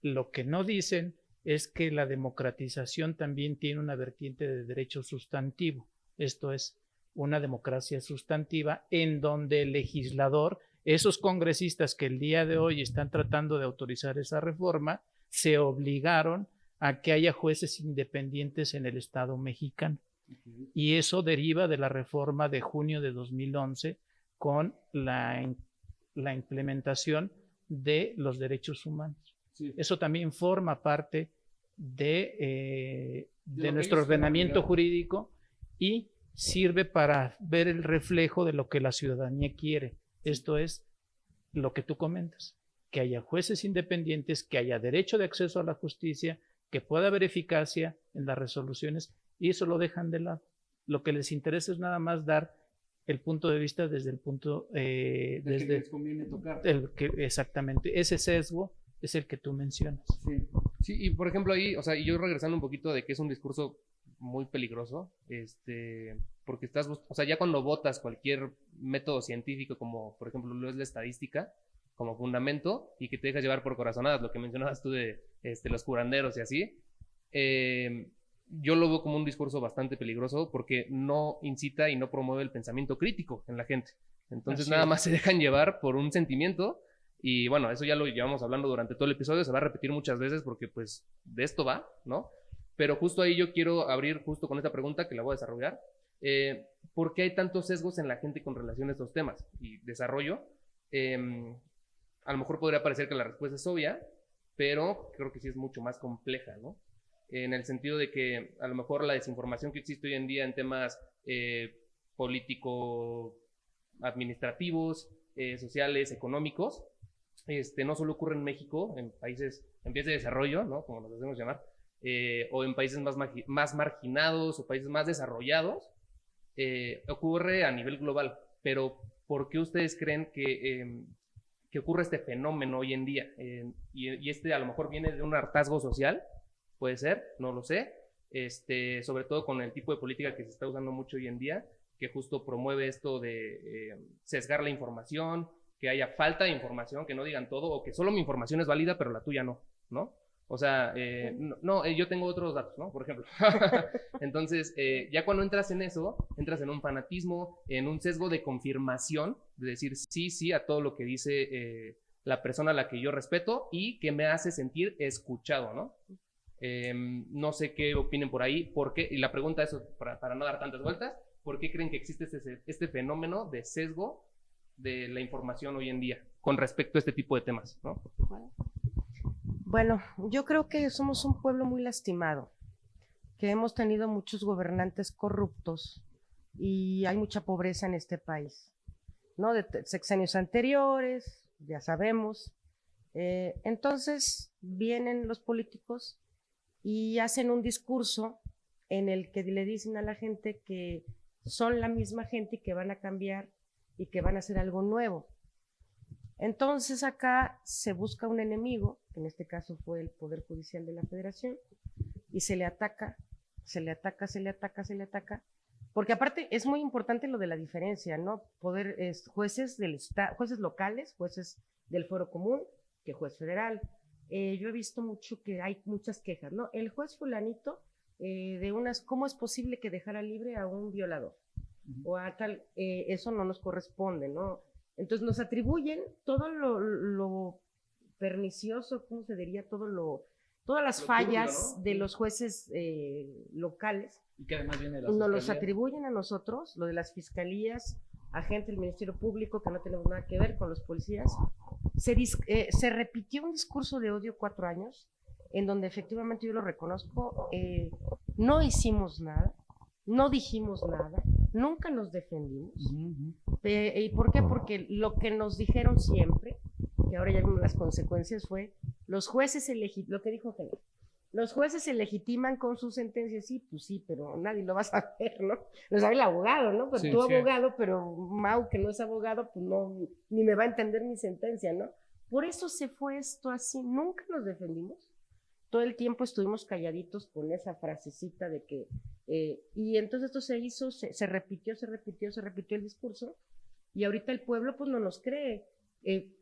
Lo que no dicen es que la democratización también tiene una vertiente de derecho sustantivo. Esto es, una democracia sustantiva en donde el legislador, esos congresistas que el día de hoy están tratando de autorizar esa reforma, se obligaron a que haya jueces independientes en el Estado mexicano. Y eso deriva de la reforma de junio de 2011 con la implementación de los derechos humanos. Sí. Eso también forma parte de nuestro ordenamiento jurídico y sirve para ver el reflejo de lo que la ciudadanía quiere. Esto es lo que tú comentas, que haya jueces independientes, que haya derecho de acceso a la justicia, que pueda haber eficacia en las resoluciones, y eso lo dejan de lado. Lo que les interesa es nada más dar el punto de vista desde el punto desde que les conviene tocar. Exactamente, ese sesgo es el que tú mencionas. Sí. Sí, y por ejemplo ahí, o sea, y yo regresando un poquito de que es un discurso muy peligroso, porque estás, o sea, ya cuando votas cualquier método científico, como por ejemplo lo es la estadística, como fundamento, y que te dejas llevar por corazonadas, lo que mencionabas tú de los curanderos y así, yo lo veo como un discurso bastante peligroso porque no incita y no promueve el pensamiento crítico en la gente. Entonces nada más se dejan llevar por un sentimiento. Y bueno, eso ya lo llevamos hablando durante todo el episodio, se va a repetir muchas veces porque pues de esto va, ¿no? Pero justo ahí yo quiero abrir justo con esta pregunta que la voy a desarrollar. ¿Por qué hay tantos sesgos en la gente con relación a estos temas? Y desarrollo, a lo mejor podría parecer que la respuesta es obvia, pero creo que sí es mucho más compleja, ¿no? En el sentido de que a lo mejor la desinformación que existe hoy en día en temas político-administrativos, sociales, económicos, no solo ocurre en México, en países en vías de desarrollo, ¿no? Como nos hacemos llamar, o en países más marginados o países más desarrollados, ocurre a nivel global. Pero ¿por qué ustedes creen que ocurre este fenómeno hoy en día? Y a lo mejor viene de un hartazgo social, puede ser, no lo sé, sobre todo con el tipo de política que se está usando mucho hoy en día, que justo promueve esto de sesgar la información, que haya falta de información, que no digan todo, o que solo mi información es válida, pero la tuya no, ¿no? O sea, yo tengo otros datos, ¿no? Por ejemplo. Entonces, ya cuando entras en eso, entras en un fanatismo, en un sesgo de confirmación, de decir sí a todo lo que dice la persona a la que yo respeto y que me hace sentir escuchado, ¿no? No sé qué opinen por ahí, por qué, y la pregunta es, para no dar tantas vueltas, ¿por qué creen que existe este fenómeno de sesgo de la información hoy en día con respecto a este tipo de temas, ¿no? Bueno, yo creo que somos un pueblo muy lastimado, que hemos tenido muchos gobernantes corruptos y hay mucha pobreza en este país, ¿no? De sexenios anteriores, ya sabemos. Entonces vienen los políticos y hacen un discurso en el que le dicen a la gente que son la misma gente y que van a cambiar y que van a hacer algo nuevo. Entonces acá se busca un enemigo, que en este caso fue el Poder Judicial de la Federación, y se le ataca, porque aparte es muy importante lo de la diferencia, ¿no? Jueces jueces locales, jueces del Foro Común, que juez federal. Yo he visto mucho que hay muchas quejas, ¿no? El juez fulanito, ¿cómo es posible que dejara libre a un violador? O a tal, eso no nos corresponde, ¿no? Entonces nos atribuyen todo lo pernicioso, ¿cómo se diría? Todas las fallas turbio, ¿no? De los jueces locales. Y que además viene de nos los atribuyen a nosotros, lo de las fiscalías, agentes del Ministerio Público, que no tenemos nada que ver con los policías. Se repitió un discurso de odio 4 años, en donde efectivamente yo lo reconozco, no hicimos nada, no dijimos nada, nunca nos defendimos. ¿Y por qué? Porque lo que nos dijeron siempre, que ahora ya vimos las consecuencias, fue los jueces elegidos, lo que dijo Genaro, Los jueces se legitiman con sus sentencias, sí, pues sí, pero nadie lo va a saber, ¿no? Lo sabe el abogado, ¿no? Pero Sí, tú sí. abogado, pero Mau, que no es abogado, pues no, ni me va a entender mi sentencia, ¿no? Por eso se fue esto así, nunca nos defendimos. Todo el tiempo estuvimos calladitos con esa frasecita de que, y entonces esto se hizo, se repitió el discurso, y ahorita el pueblo pues no nos cree.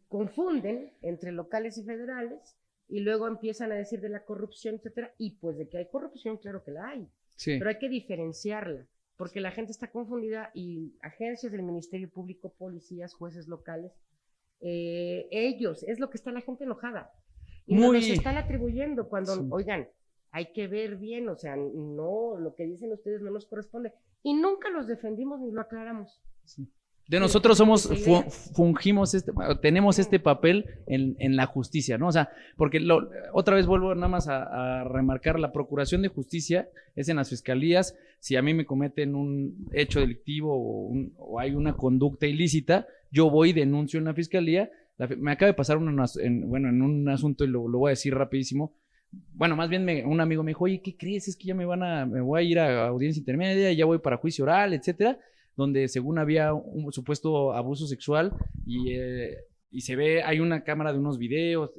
Confunden entre locales y federales, y luego empiezan a decir de la corrupción, etcétera, y pues de que hay corrupción, claro que la hay, Sí. pero hay que diferenciarla, porque la gente está confundida y agencias del Ministerio Público, policías, jueces locales, ellos, es lo que está la gente enojada. Y nos los están atribuyendo cuando, Sí. oigan, hay que ver bien, o sea, no, lo que dicen ustedes no nos corresponde. Y nunca los defendimos ni lo aclaramos. De nosotros somos, esa idea. fungimos, tenemos este papel en la justicia, ¿no? O sea, porque otra vez vuelvo nada más a remarcar, la procuración de justicia es en las fiscalías. Si a mí me cometen un hecho delictivo o hay una conducta ilícita, yo voy y denuncio en la fiscalía. Me acaba de pasar en un asunto, y lo voy a decir rapidísimo. Bueno, más bien un amigo me dijo, oye, ¿qué crees? Es que ya me voy a ir a audiencia intermedia, ya voy para juicio oral, etcétera, donde según había un supuesto abuso sexual y se ve, hay una cámara de unos videos,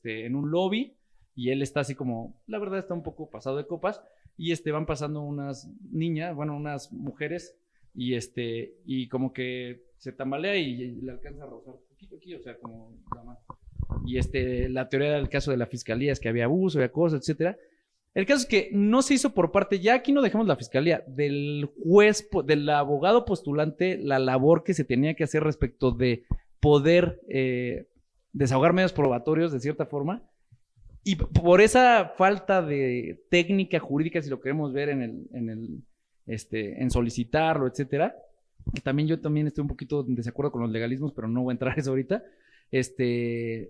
en un lobby, y él está así como, la verdad está un poco pasado de copas, y van pasando unas niñas, bueno, unas mujeres, y como que se tambalea y le alcanza a rozar un poquito aquí, o sea, como la mano. Y la teoría del caso de la fiscalía es que había abuso, había cosas, etcétera. El caso es que no se hizo por parte, ya aquí no dejamos la fiscalía, del juez, del abogado postulante, la labor que se tenía que hacer respecto de poder desahogar medios probatorios de cierta forma, y por esa falta de técnica jurídica, si lo queremos ver en solicitarlo, etcétera, que también yo también estoy un poquito en desacuerdo con los legalismos, pero no voy a entrar a eso ahorita, el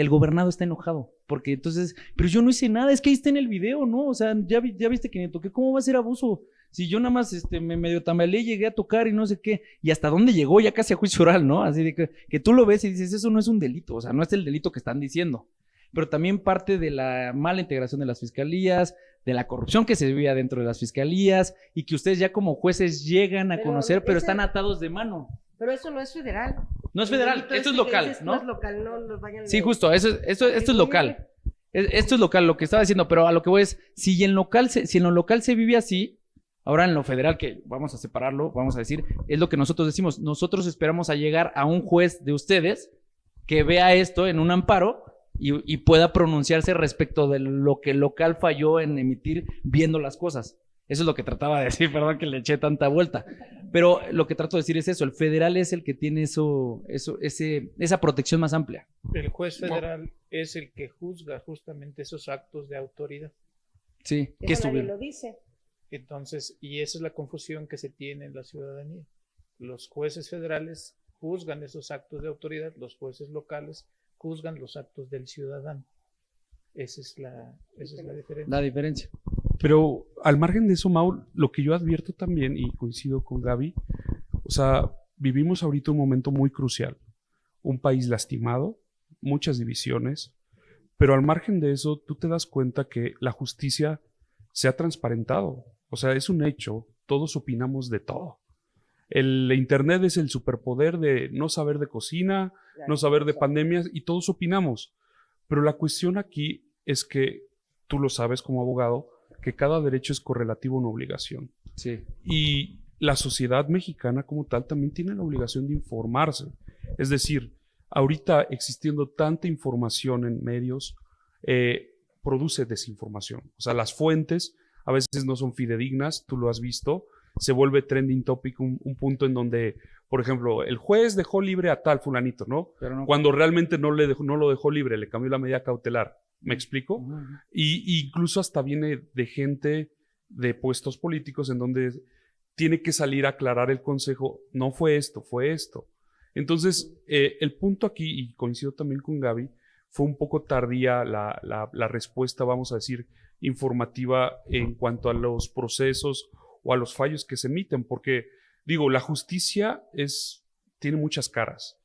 gobernado está enojado, porque entonces, pero yo no hice nada, es que ahí está en el video, ¿no? O sea, ya viste que ni toqué, ¿cómo va a ser abuso? Si yo nada más me medio tambaleé, llegué a tocar y no sé qué, y hasta dónde llegó ya casi a juicio oral, ¿no? Así de que tú lo ves y dices, eso no es un delito, o sea, no es el delito que están diciendo, pero también parte de la mala integración de las fiscalías, de la corrupción que se vivía dentro de las fiscalías, y que ustedes ya como jueces llegan a conocer, pero están atados de mano. Pero eso no es federal. No es federal, esto es local, ¿no? No es local, no los vayan Sí, justo, esto es local. Esto es local, lo que estaba diciendo, pero a lo que voy es, si en lo local se vive así, ahora en lo federal, que vamos a separarlo, vamos a decir, es lo que nosotros decimos, nosotros esperamos a llegar a un juez de ustedes que vea esto en un amparo y pueda pronunciarse respecto de lo que el local falló en emitir viendo las cosas. Eso es lo que trataba de decir, perdón que le eché tanta vuelta. Pero lo que trato de decir es eso, el federal es el que tiene esa protección más amplia. El juez federal es el que juzga justamente esos actos de autoridad. Sí, que eso nadie estuvieron. lo dice. Entonces, y esa es la confusión que se tiene en la ciudadanía. Los jueces federales juzgan esos actos de autoridad, los jueces locales juzgan los actos del ciudadano. Esa es la diferencia. La diferencia. Pero al margen de eso, Mau, lo que yo advierto también, y coincido con Gaby, o sea, vivimos ahorita un momento muy crucial. Un país lastimado, muchas divisiones, pero al margen de eso, tú te das cuenta que la justicia se ha transparentado. O sea, es un hecho, todos opinamos de todo. El internet es el superpoder de no saber de cocina, no saber de pandemias, y todos opinamos. Pero la cuestión aquí es que, tú lo sabes como abogado, que cada derecho es correlativo a una obligación. Sí. Y la sociedad mexicana como tal también tiene la obligación de informarse. Es decir, ahorita existiendo tanta información en medios, produce desinformación. O sea, las fuentes a veces no son fidedignas, tú lo has visto, se vuelve trending topic un punto en donde, por ejemplo, el juez dejó libre a tal fulanito, ¿no? Pero no, Cuando realmente no lo dejó libre, le cambió la medida cautelar. ¿Me explico? Y incluso hasta viene de gente de puestos políticos en donde tiene que salir a aclarar el consejo, no fue esto, fue esto. Entonces, el punto aquí, y coincido también con Gaby, fue un poco tardía la respuesta, vamos a decir, informativa en cuanto a los procesos o a los fallos que se emiten, porque, digo, la justicia tiene muchas caras.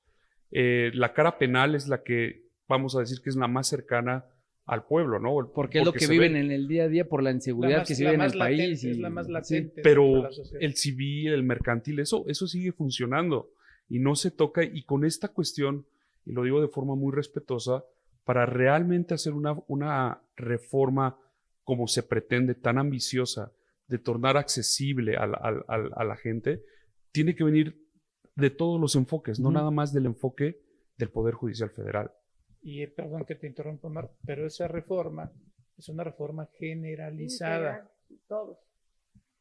La cara penal es la que vamos a decir que es la más cercana al pueblo, ¿no? Porque es lo que se viven ve. en el día a día por la inseguridad que se vive en el país. Es la más latente. Pero dentro de la sociedad. el civil, el mercantil, eso sigue funcionando y no se toca. Y con esta cuestión, y lo digo de forma muy respetuosa, para realmente hacer una reforma como se pretende, tan ambiciosa, de tornar accesible a la gente, tiene que venir de todos los enfoques, no nada más del enfoque del Poder Judicial Federal. Y perdón que te interrumpa, Omar, pero esa reforma es una reforma generalizada. Todos.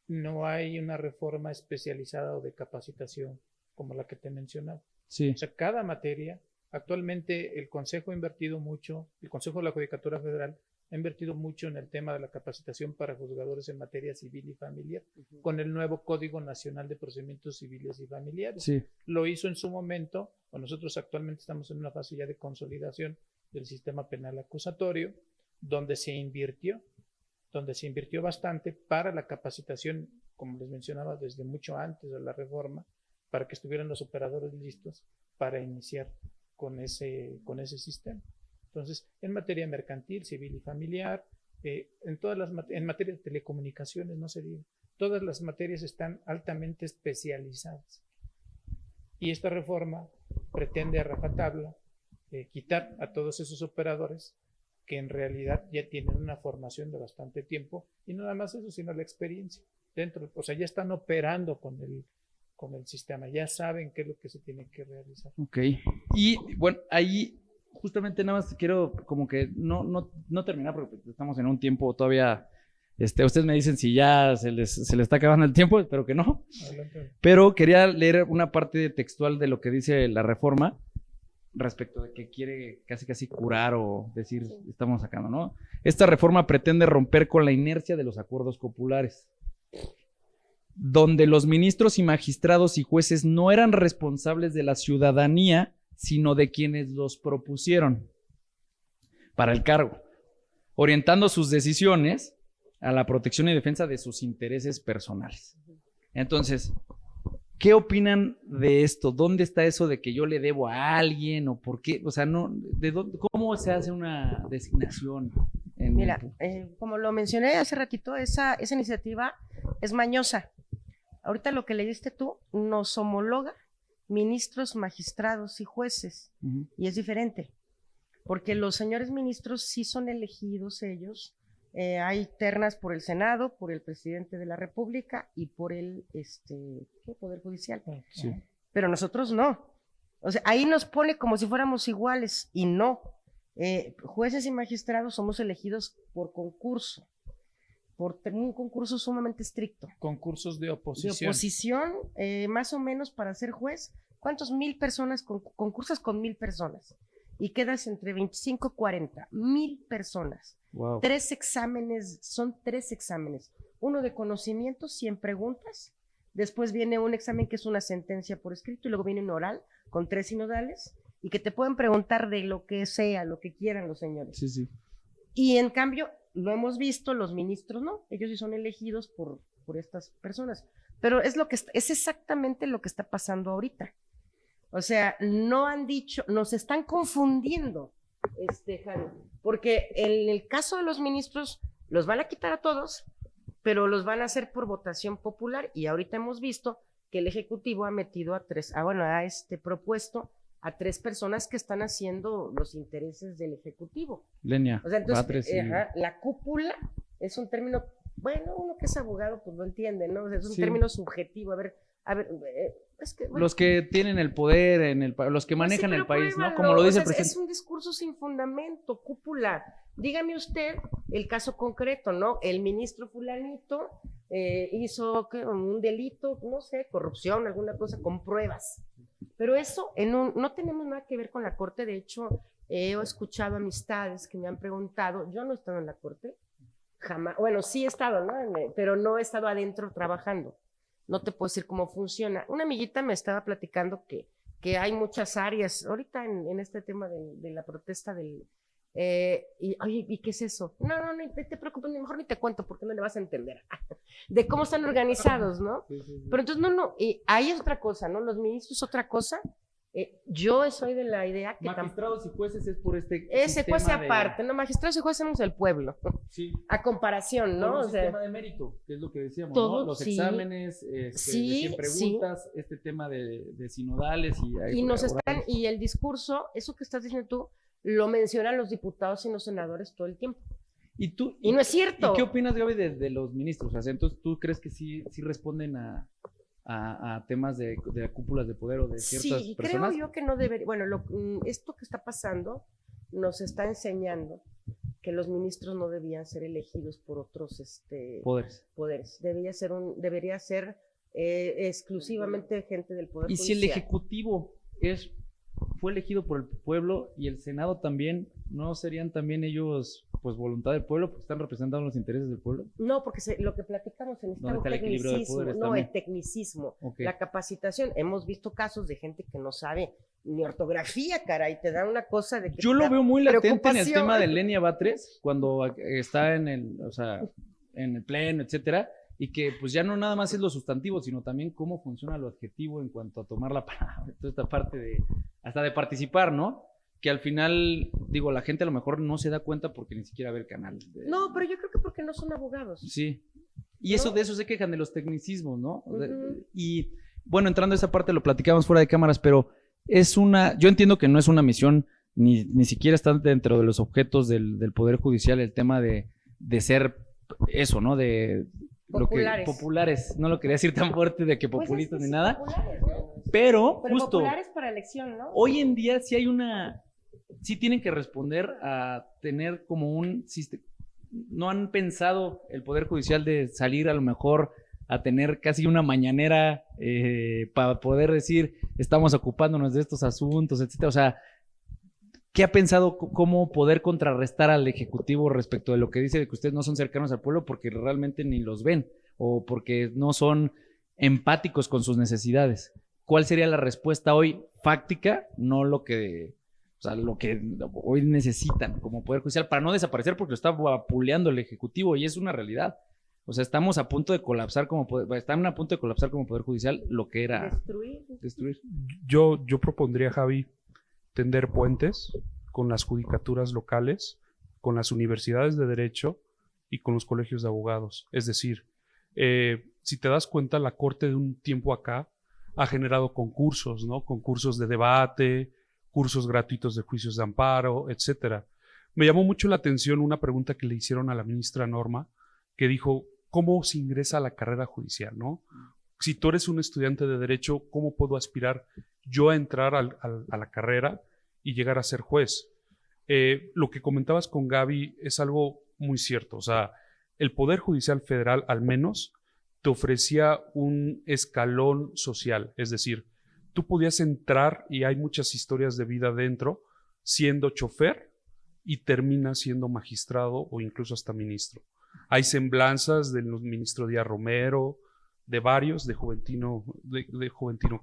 No hay una reforma especializada o de capacitación como la que te mencionaba. Sí. O sea, cada materia, actualmente el Consejo ha invertido mucho, el Consejo de la Judicatura Federal ha invertido mucho en el tema de la capacitación para juzgadores en materia civil y familiar, con el nuevo Código Nacional de Procedimientos Civiles y Familiares. Sí. Lo hizo en su momento, o nosotros actualmente estamos en una fase ya de consolidación del sistema penal acusatorio, donde se invirtió bastante para la capacitación, como les mencionaba, desde mucho antes de la reforma, para que estuvieran los operadores listos para iniciar con ese sistema. Entonces, en materia mercantil, civil y familiar, en materia de telecomunicaciones, no se diga, todas las materias están altamente especializadas. Y esta reforma pretende a rajatabla quitar a todos esos operadores que en realidad ya tienen una formación de bastante tiempo, y no nada más eso, sino la experiencia dentro, o sea, ya están operando con el sistema, ya saben qué es lo que se tiene que realizar. Ok. Y bueno, ahí justamente nada más quiero como que no terminar porque estamos en un tiempo todavía, ustedes me dicen si ya se les está acabando el tiempo, espero que no. Adelante. Pero quería leer una parte textual de lo que dice la reforma respecto de que quiere casi curar o decir estamos sacando, ¿no? Esta reforma pretende romper con la inercia de los acuerdos populares, donde los ministros y magistrados y jueces no eran responsables de la ciudadanía, sino de quienes los propusieron para el cargo, orientando sus decisiones a la protección y defensa de sus intereses personales. Entonces, ¿qué opinan de esto? ¿Dónde está eso de que yo le debo a alguien o por qué? O sea, ¿cómo se hace una designación? Mira, como lo mencioné hace ratito, esa iniciativa es mañosa. Ahorita lo que leíste tú nos homologa ministros, magistrados y jueces, y es diferente, porque los señores ministros sí son elegidos ellos, hay ternas por el Senado, por el presidente de la República y por el Poder Judicial, Sí. Pero nosotros no, o sea, ahí nos pone como si fuéramos iguales, y no, jueces y magistrados somos elegidos por concurso, por un concurso sumamente estricto. Concursos de oposición. De oposición, más o menos para ser juez, ¿cuántos 1,000 personas concursas con 1,000 personas? Y quedas entre 25 y 40, 1,000 personas. Wow. 3 exámenes, son 3 exámenes. Uno de conocimiento, 100 preguntas. Después viene un examen que es una sentencia por escrito, y luego viene un oral con 3 sinodales, y que te pueden preguntar de lo que sea, lo que quieran los señores. Sí, sí. Y en cambio, lo hemos visto, los ministros no, ellos sí son elegidos por estas personas. Pero es exactamente lo que está pasando ahorita. O sea, no han dicho, nos están confundiendo, Javi, porque en el caso de los ministros, los van a quitar a todos, pero los van a hacer por votación popular, y ahorita hemos visto que el Ejecutivo ha metido propuesto a 3 personas que están haciendo los intereses del Ejecutivo. Lenia, O sea, entonces, Batres y... la cúpula es un término, bueno, uno que es abogado pues lo entiende, ¿no? O sea, es un Sí. término subjetivo. A ver, es que, bueno, Los que tienen el poder, los que pues manejan sí, el pero país, ¿no? pruébalo. Como lo dice O el sea, presidente. es un discurso sin fundamento, cúpula. Dígame usted el caso concreto, ¿no? El ministro fulanito hizo un delito, no sé, corrupción, alguna cosa, con pruebas. Pero eso no tenemos nada que ver con la Corte. De hecho, he escuchado amistades que me han preguntado, yo no he estado en la Corte, jamás, bueno, sí he estado, ¿no? Pero no he estado adentro trabajando. No te puedo decir cómo funciona. Una amiguita me estaba platicando que hay muchas áreas, ahorita en este tema de la protesta oye, ¿y qué es eso? No, te preocupes, mejor ni te cuento porque no le vas a entender. De cómo están organizados, ¿no? Pero entonces, ahí es otra cosa, ¿no? Los ministros otra cosa, Yo soy de la idea que Magistrados y jueces es por este ese sistema fuese de- aparte, no, magistrados y jueces somos el pueblo, Sí. a comparación, Por ¿no? un O sea, sistema de mérito, que es lo que decíamos, todo, ¿no? Los sí. exámenes, Sí, de 100 preguntas, este tema de sinodales y nos están, orales. y el discurso, eso que estás diciendo tú, lo mencionan los diputados y los senadores todo el tiempo. ¿Y tú? Y no es cierto. ¿Y qué opinas, Gaby, de los ministros? O sea, entonces, ¿tú crees que sí responden a temas de cúpulas de poder o de ciertas Sí, personas? creo yo que no debería, bueno, esto que está pasando nos está enseñando que los ministros no debían ser elegidos por otros Poderes. poderes, debería ser exclusivamente gente del poder Y si el judicial. Ejecutivo fue elegido por el pueblo y el Senado también, ¿no serían también ellos pues voluntad del pueblo porque están representando los intereses del pueblo? No, porque lo que platicamos en ¿Dónde está el equilibrio de tecnicismo, poderes no, también? el tecnicismo, Ok. la capacitación. Hemos visto casos de gente que no sabe ni ortografía, caray, te da una cosa de que Yo te lo da veo muy latente en el preocupación. tema de Lenia Batres, cuando está en el pleno, etcétera, y que pues ya no nada más es lo sustantivo, sino también cómo funciona lo adjetivo en cuanto a tomar la palabra, toda esta parte hasta de participar, ¿no? Que al final, digo, la gente a lo mejor no se da cuenta porque ni siquiera ve el canal. No, pero yo creo que porque no son abogados. Sí. Y ¿No? de eso se quejan de los tecnicismos, ¿no? Ujú. Y bueno, entrando a esa parte lo platicamos fuera de cámaras, pero yo entiendo que no es una misión, ni siquiera está dentro de los objetos del Poder Judicial el tema de ser eso, ¿no? De Populares. populares, no lo quería decir tan fuerte de que Pues es populistas que ni sí, nada, populares, ¿no? pero Pero justo populares para elección, ¿no? hoy en día sí hay sí tienen que responder a tener como un sistema. No han pensado el Poder Judicial de salir a lo mejor a tener casi una mañanera para poder decir estamos ocupándonos de estos asuntos, etcétera. O sea, ¿qué ha pensado cómo poder contrarrestar al Ejecutivo respecto de lo que dice de que ustedes no son cercanos al pueblo porque realmente ni los ven o porque no son empáticos con sus necesidades? ¿Cuál sería la respuesta hoy fáctica, no lo que hoy necesitan como Poder Judicial para no desaparecer porque lo está vapuleando el Ejecutivo y es una realidad? O sea, estamos a punto de colapsar están a punto de colapsar como Poder Judicial lo que era destruir. Yo propondría, Javi, tender puentes con las judicaturas locales, con las universidades de derecho y con los colegios de abogados. Es decir, si te das cuenta, la Corte de un tiempo acá ha generado concursos, ¿no? Concursos de debate, cursos gratuitos de juicios de amparo, etcétera. Me llamó mucho la atención una pregunta que le hicieron a la ministra Norma, que dijo, ¿cómo se ingresa a la carrera judicial, no? Si tú eres un estudiante de derecho, ¿cómo puedo aspirar yo a entrar a la carrera y llegar a ser juez? Lo que comentabas con Gaby es algo muy cierto. O sea, el Poder Judicial Federal, al menos, te ofrecía un escalón social. Es decir, tú podías entrar, y hay muchas historias de vida dentro, siendo chofer y terminas siendo magistrado o incluso hasta ministro. Hay semblanzas del ministro Díaz Romero, de varios, de Juventino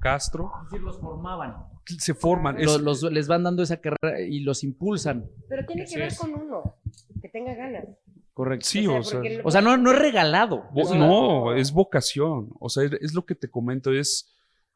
Castro. Es decir, los formaban. Se forman. Les van dando esa carrera y los impulsan. Pero tiene que ver con uno, que tenga ganas. Correcto. Sí, porque O sea, no es regalado. no, es vocación. O sea, es lo que te comento, es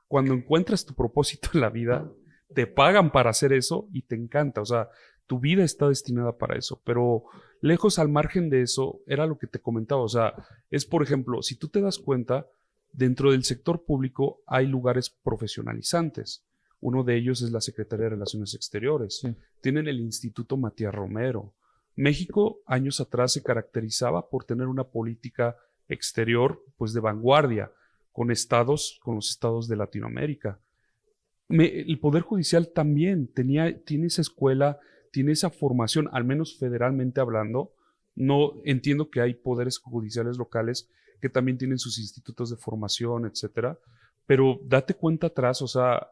cuando encuentras tu propósito en la vida, te pagan para hacer eso y te encanta. O sea, tu vida está destinada para eso. Pero lejos al margen de eso, era lo que te comentaba. O sea, es, por ejemplo, si tú te das cuenta, dentro del sector público hay lugares profesionalizantes. Uno de ellos es la Secretaría de Relaciones Exteriores. Sí. Tienen el Instituto Matías Romero. México, años atrás, se caracterizaba por tener una política exterior, pues, de vanguardia con los estados de Latinoamérica. El Poder Judicial también tiene esa escuela, tiene esa formación, al menos federalmente hablando. No entiendo que hay poderes judiciales locales que también tienen sus institutos de formación, etcétera, pero date cuenta atrás, o sea,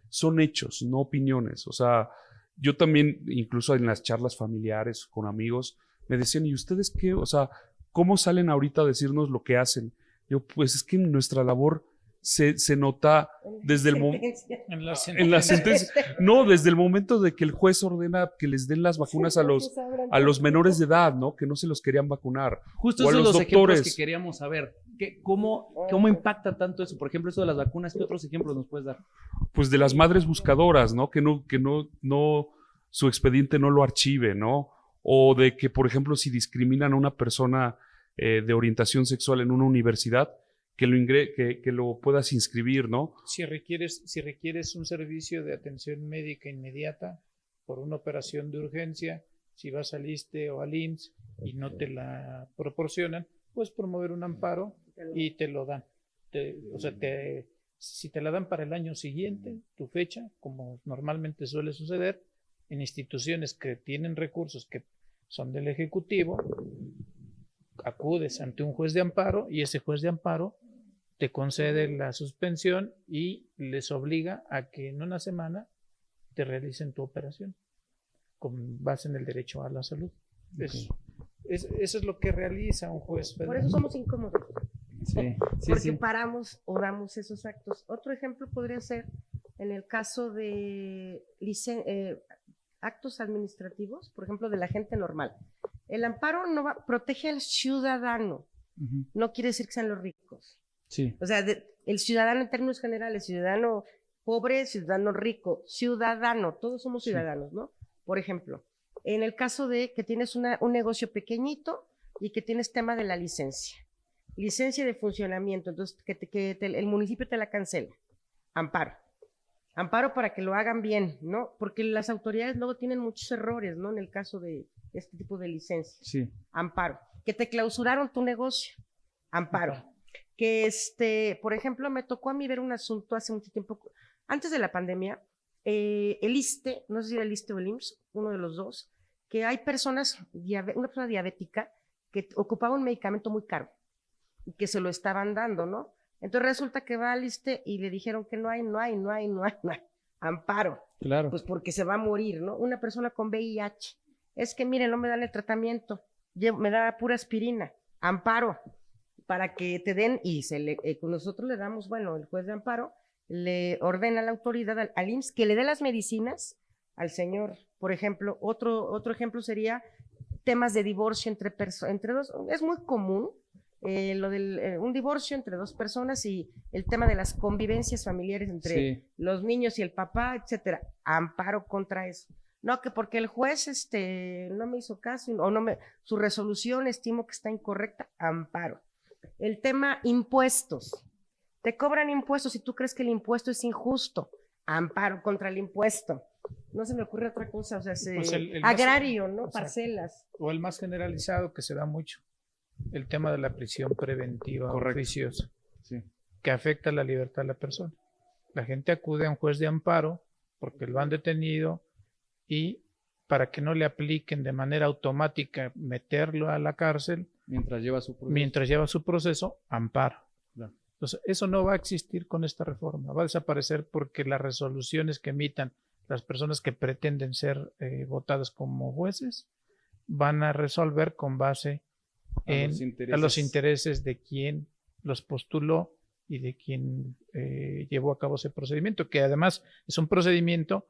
son hechos, no opiniones. O sea, yo también, incluso en las charlas familiares con amigos, me decían, ¿y ustedes qué? O sea, ¿cómo salen ahorita a decirnos lo que hacen? Yo, pues es que nuestra labor se nota desde el momento... En la En la sentencia. No, desde el momento de que el juez ordena que les den las vacunas a los menores de edad, ¿no? Que no se los querían vacunar. Justo O a esos son los los ejemplos doctores. que queríamos saber. ¿Cómo impacta tanto eso? Por ejemplo, eso de las vacunas, ¿qué otros ejemplos nos puedes dar? Pues de las madres buscadoras, ¿no? Que no, su expediente no lo archive, ¿no? O de que, por ejemplo, si discriminan a una persona de orientación sexual en una universidad, que lo puedas inscribir, ¿no? Si requieres un servicio de atención médica inmediata por una operación de urgencia, si vas al ISSSTE o al IMSS y no te la proporcionan, puedes promover un amparo y te lo dan. Si te la dan para el año siguiente, tu fecha, como normalmente suele suceder, en instituciones que tienen recursos que son del Ejecutivo, acudes ante un juez de amparo y ese juez de amparo te concede la suspensión y les obliga a que en una semana te realicen tu operación con base en el derecho a la salud. Okay. Eso es lo que realiza un juez federal. Por eso somos incómodos. Sí, Porque paramos o damos esos actos. Otro ejemplo podría ser en el caso de actos administrativos, por ejemplo, de la gente normal. El amparo protege al ciudadano, no quiere decir que sean los ricos. Sí. O sea, el ciudadano en términos generales, ciudadano pobre, ciudadano rico, ciudadano, todos somos ciudadanos, ¿no? Por ejemplo, en el caso de que tienes un negocio pequeñito y que tienes tema de la licencia de funcionamiento, entonces el municipio te la cancela, amparo para que lo hagan bien, ¿no? Porque las autoridades luego tienen muchos errores, ¿no? En el caso de este tipo de licencias. Sí. Amparo. Que te clausuraron tu negocio, amparo. Que por ejemplo, me tocó a mí ver un asunto hace mucho tiempo, antes de la pandemia, el ISSSTE, no sé si era el ISSSTE o el IMSS, uno de los dos, que hay una persona diabética que ocupaba un medicamento muy caro y que se lo estaban dando, ¿no? Entonces resulta que va al ISSSTE y le dijeron que no hay amparo. Claro. Pues porque se va a morir, ¿no? Una persona con VIH. Es que miren, no me dan el tratamiento, me da pura aspirina, amparo, para que te den, y nosotros le damos, bueno, el juez de amparo le ordena a la autoridad, al IMSS, que le dé las medicinas al señor. Por ejemplo, otro ejemplo sería temas de divorcio entre dos. Es muy común un divorcio entre dos personas y el tema de las convivencias familiares entre los niños y el papá, etcétera. Amparo contra eso. No, que porque el juez no me hizo caso o su resolución estimo que está incorrecta, amparo. El tema impuestos. Te cobran impuestos y tú crees que el impuesto es injusto, amparo contra el impuesto. No se me ocurre otra cosa, o sea, Pues agrario, ¿no? Parcelas. O el más generalizado que se da mucho, el tema de la prisión preventiva oficiosa, que afecta la libertad de la persona. La gente acude a un juez de amparo porque lo han detenido y para que no le apliquen de manera automática meterlo a la cárcel mientras lleva su proceso, amparo. Claro. Entonces, eso no va a existir con esta reforma, va a desaparecer porque las resoluciones que emitan las personas que pretenden ser votadas como jueces van a resolver con base a los intereses de quien los postuló y de quien llevó a cabo ese procedimiento, que además es un procedimiento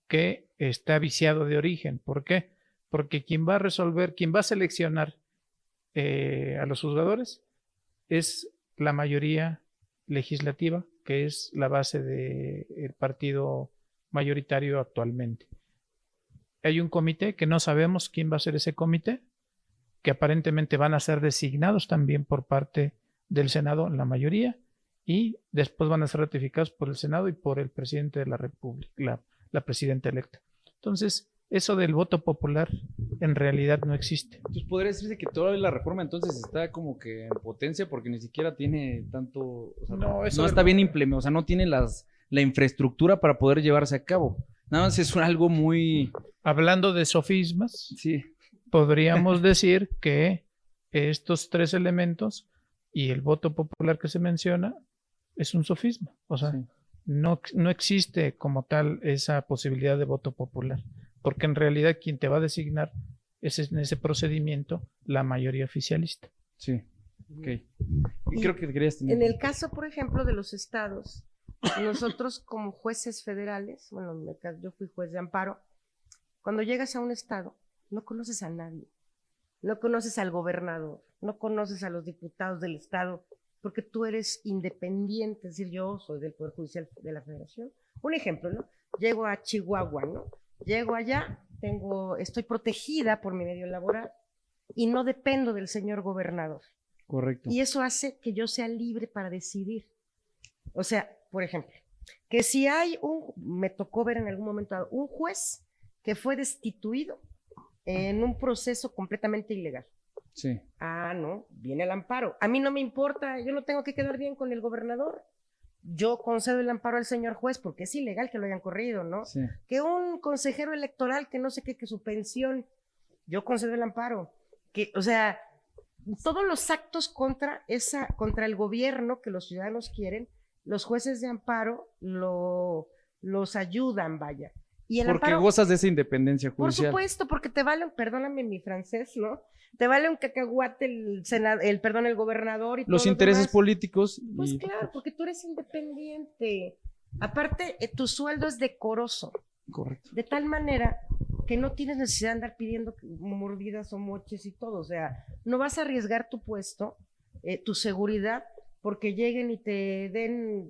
que está viciado de origen. ¿Por qué? Porque quien va a seleccionar a los juzgadores es la mayoría legislativa, que es la base del partido mayoritario actualmente. Hay un comité que no sabemos quién va a ser ese comité, que aparentemente van a ser designados también por parte del Senado en la mayoría y después van a ser ratificados por el Senado y por el presidente de la República, la presidenta electa. Entonces, eso del voto popular en realidad no existe. Entonces podría decirse que toda la reforma entonces está como que en potencia porque ni siquiera tiene tanto, o sea, no está bien implementado, o sea, no tiene la infraestructura para poder llevarse a cabo. Nada más es algo muy... Hablando de sofismas, podríamos decir que estos tres elementos y el voto popular que se menciona es un sofisma. O sea, no existe como tal esa posibilidad de voto popular, porque en realidad quien te va a designar es en ese procedimiento la mayoría oficialista. Sí, ok. Y creo que querías tener... En el caso, por ejemplo, de los estados, nosotros como jueces federales, bueno, en mi caso, yo fui juez de amparo, cuando llegas a un estado, no conoces a nadie, no conoces al gobernador, no conoces a los diputados del estado, porque tú eres independiente, es decir, yo soy del Poder Judicial de la Federación. Un ejemplo, ¿no? Llego a Chihuahua, ¿no? Llego allá, estoy protegida por mi medio laboral y no dependo del señor gobernador. Correcto. Y eso hace que yo sea libre para decidir. O sea, por ejemplo, que si me tocó ver en algún momento dado, un juez que fue destituido en un proceso completamente ilegal. Sí. Ah, no, viene el amparo. A mí no me importa, yo no tengo que quedar bien con el gobernador. Yo concedo el amparo al señor juez porque es ilegal que lo hayan corrido, ¿no? Sí. Que un consejero electoral que no sé qué, que su pensión, yo concedo el amparo. Que, o sea, todos los actos contra el gobierno que los ciudadanos quieren, los jueces de amparo los ayudan, vaya. Y el Porque amparo, gozas de esa independencia por judicial. supuesto, porque te vale, perdóname mi francés, ¿no? Te vale un cacahuate el gobernador y Los todo lo intereses demás. políticos. Pues y- claro, porque tú eres independiente. Aparte, tu sueldo es decoroso, Correcto. de tal manera que no tienes necesidad de andar pidiendo mordidas o moches y todo. O sea, no vas a arriesgar tu puesto, tu seguridad, porque lleguen y te den,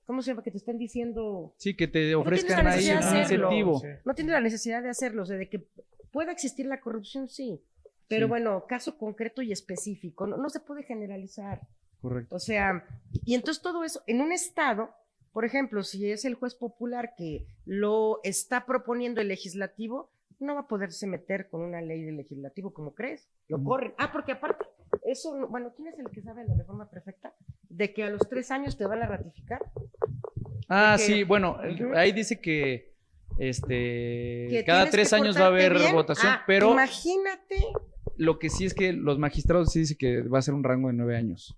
¿cómo se llama? Que te estén diciendo, Sí, que te tienes ofrezcan la ahí necesidad un de hacerlo. incentivo. Sí. no tienes la necesidad de hacerlo, o sea, de que pueda existir la corrupción, sí. Pero Sí. bueno, caso concreto y específico, no se puede generalizar. Correcto. O sea, y entonces todo eso, en un estado, por ejemplo, si es el juez popular que lo está proponiendo el legislativo, no va a poderse meter con una ley del legislativo, ¿cómo crees? Lo Ujú. corren. Ah, porque aparte, eso, bueno, ¿quién es el que sabe la reforma perfecta? De que a los 3 años te van a ratificar. Ah, que- sí, bueno, Ujú. ahí dice que Que cada tienes 3 que años va a portarte haber bien. votación, Ah, pero imagínate. lo que sí es que los magistrados sí dice que va a ser un rango de 9 años.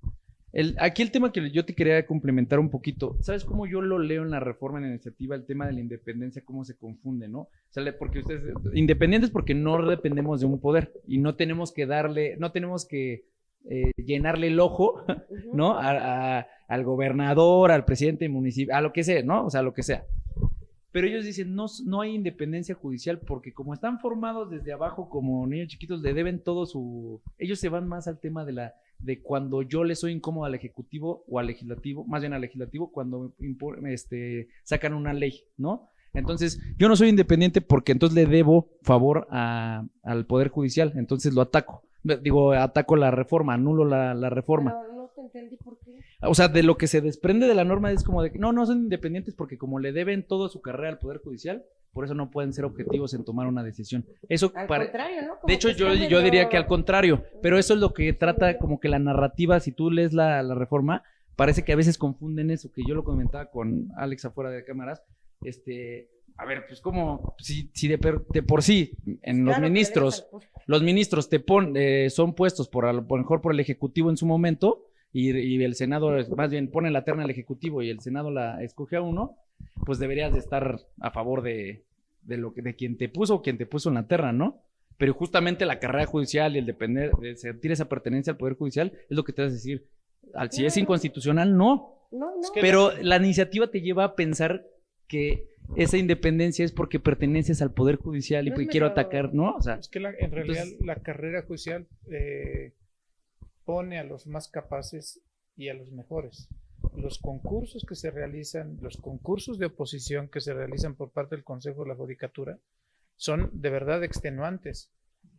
Aquí el tema que yo te quería complementar un poquito, ¿sabes cómo yo lo leo en la reforma, en la iniciativa, el tema de la independencia, cómo se confunde, ¿no? O sea, porque ustedes, independientes porque no dependemos de un poder y no tenemos que llenarle el ojo, Ujú. ¿no? Al gobernador, al presidente municipal, a lo que sea, ¿no? O sea, lo que sea. Pero ellos dicen, no hay independencia judicial porque como están formados desde abajo como niños chiquitos, le deben todo su... Ellos se van más al tema de cuando yo le soy incómodo al ejecutivo o al legislativo, más bien al legislativo, cuando sacan una ley, ¿no? Entonces, yo no soy independiente porque entonces le debo favor al Poder Judicial, entonces lo ataco. Digo, ataco la reforma, anulo la reforma. Pero no te entendí por qué. O sea, de lo que se desprende de la norma es como de que no son independientes porque como le deben toda su carrera al Poder Judicial, por eso no pueden ser objetivos en tomar una decisión. Eso Al para... contrario, ¿no? Como De hecho, que está yo diría medio- que al contrario, pero eso es lo que trata como que la narrativa, si tú lees la reforma, parece que a veces confunden eso, que yo lo comentaba con Alex afuera de cámaras, a ver, pues como, si de por sí, en los Claro, ministros, te dejas al- los ministros son puestos por lo mejor por el Ejecutivo en su momento, y el Senado, más bien, pone la terna al Ejecutivo y el Senado la escoge a uno, pues deberías de estar a favor de quien te puso en la terna, ¿no? Pero justamente la carrera judicial y el depender, de sentir esa pertenencia al Poder Judicial, es lo que te hace decir, si es Claro. inconstitucional, no. No, no. Pero la iniciativa te lleva a pensar que esa independencia es porque perteneces al Poder Judicial y No es porque quiero medio- atacar, ¿no? O sea, Es que en realidad Entonces- la carrera judicial pone a los más capaces y a los mejores. Los concursos que se realizan, los concursos de oposición que se realizan por parte del Consejo de la Judicatura son de verdad extenuantes.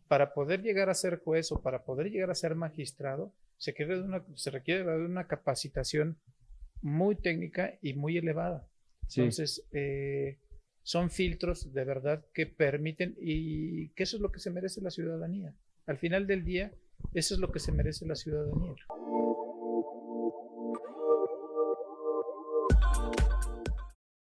Para poder llegar a ser juez o para poder llegar a ser magistrado, se requiere de una capacitación muy técnica y muy elevada. sí. Entonces, son filtros de verdad que permiten y que eso es lo que se merece la ciudadanía. Al final del día, eso es lo que se merece la ciudadanía.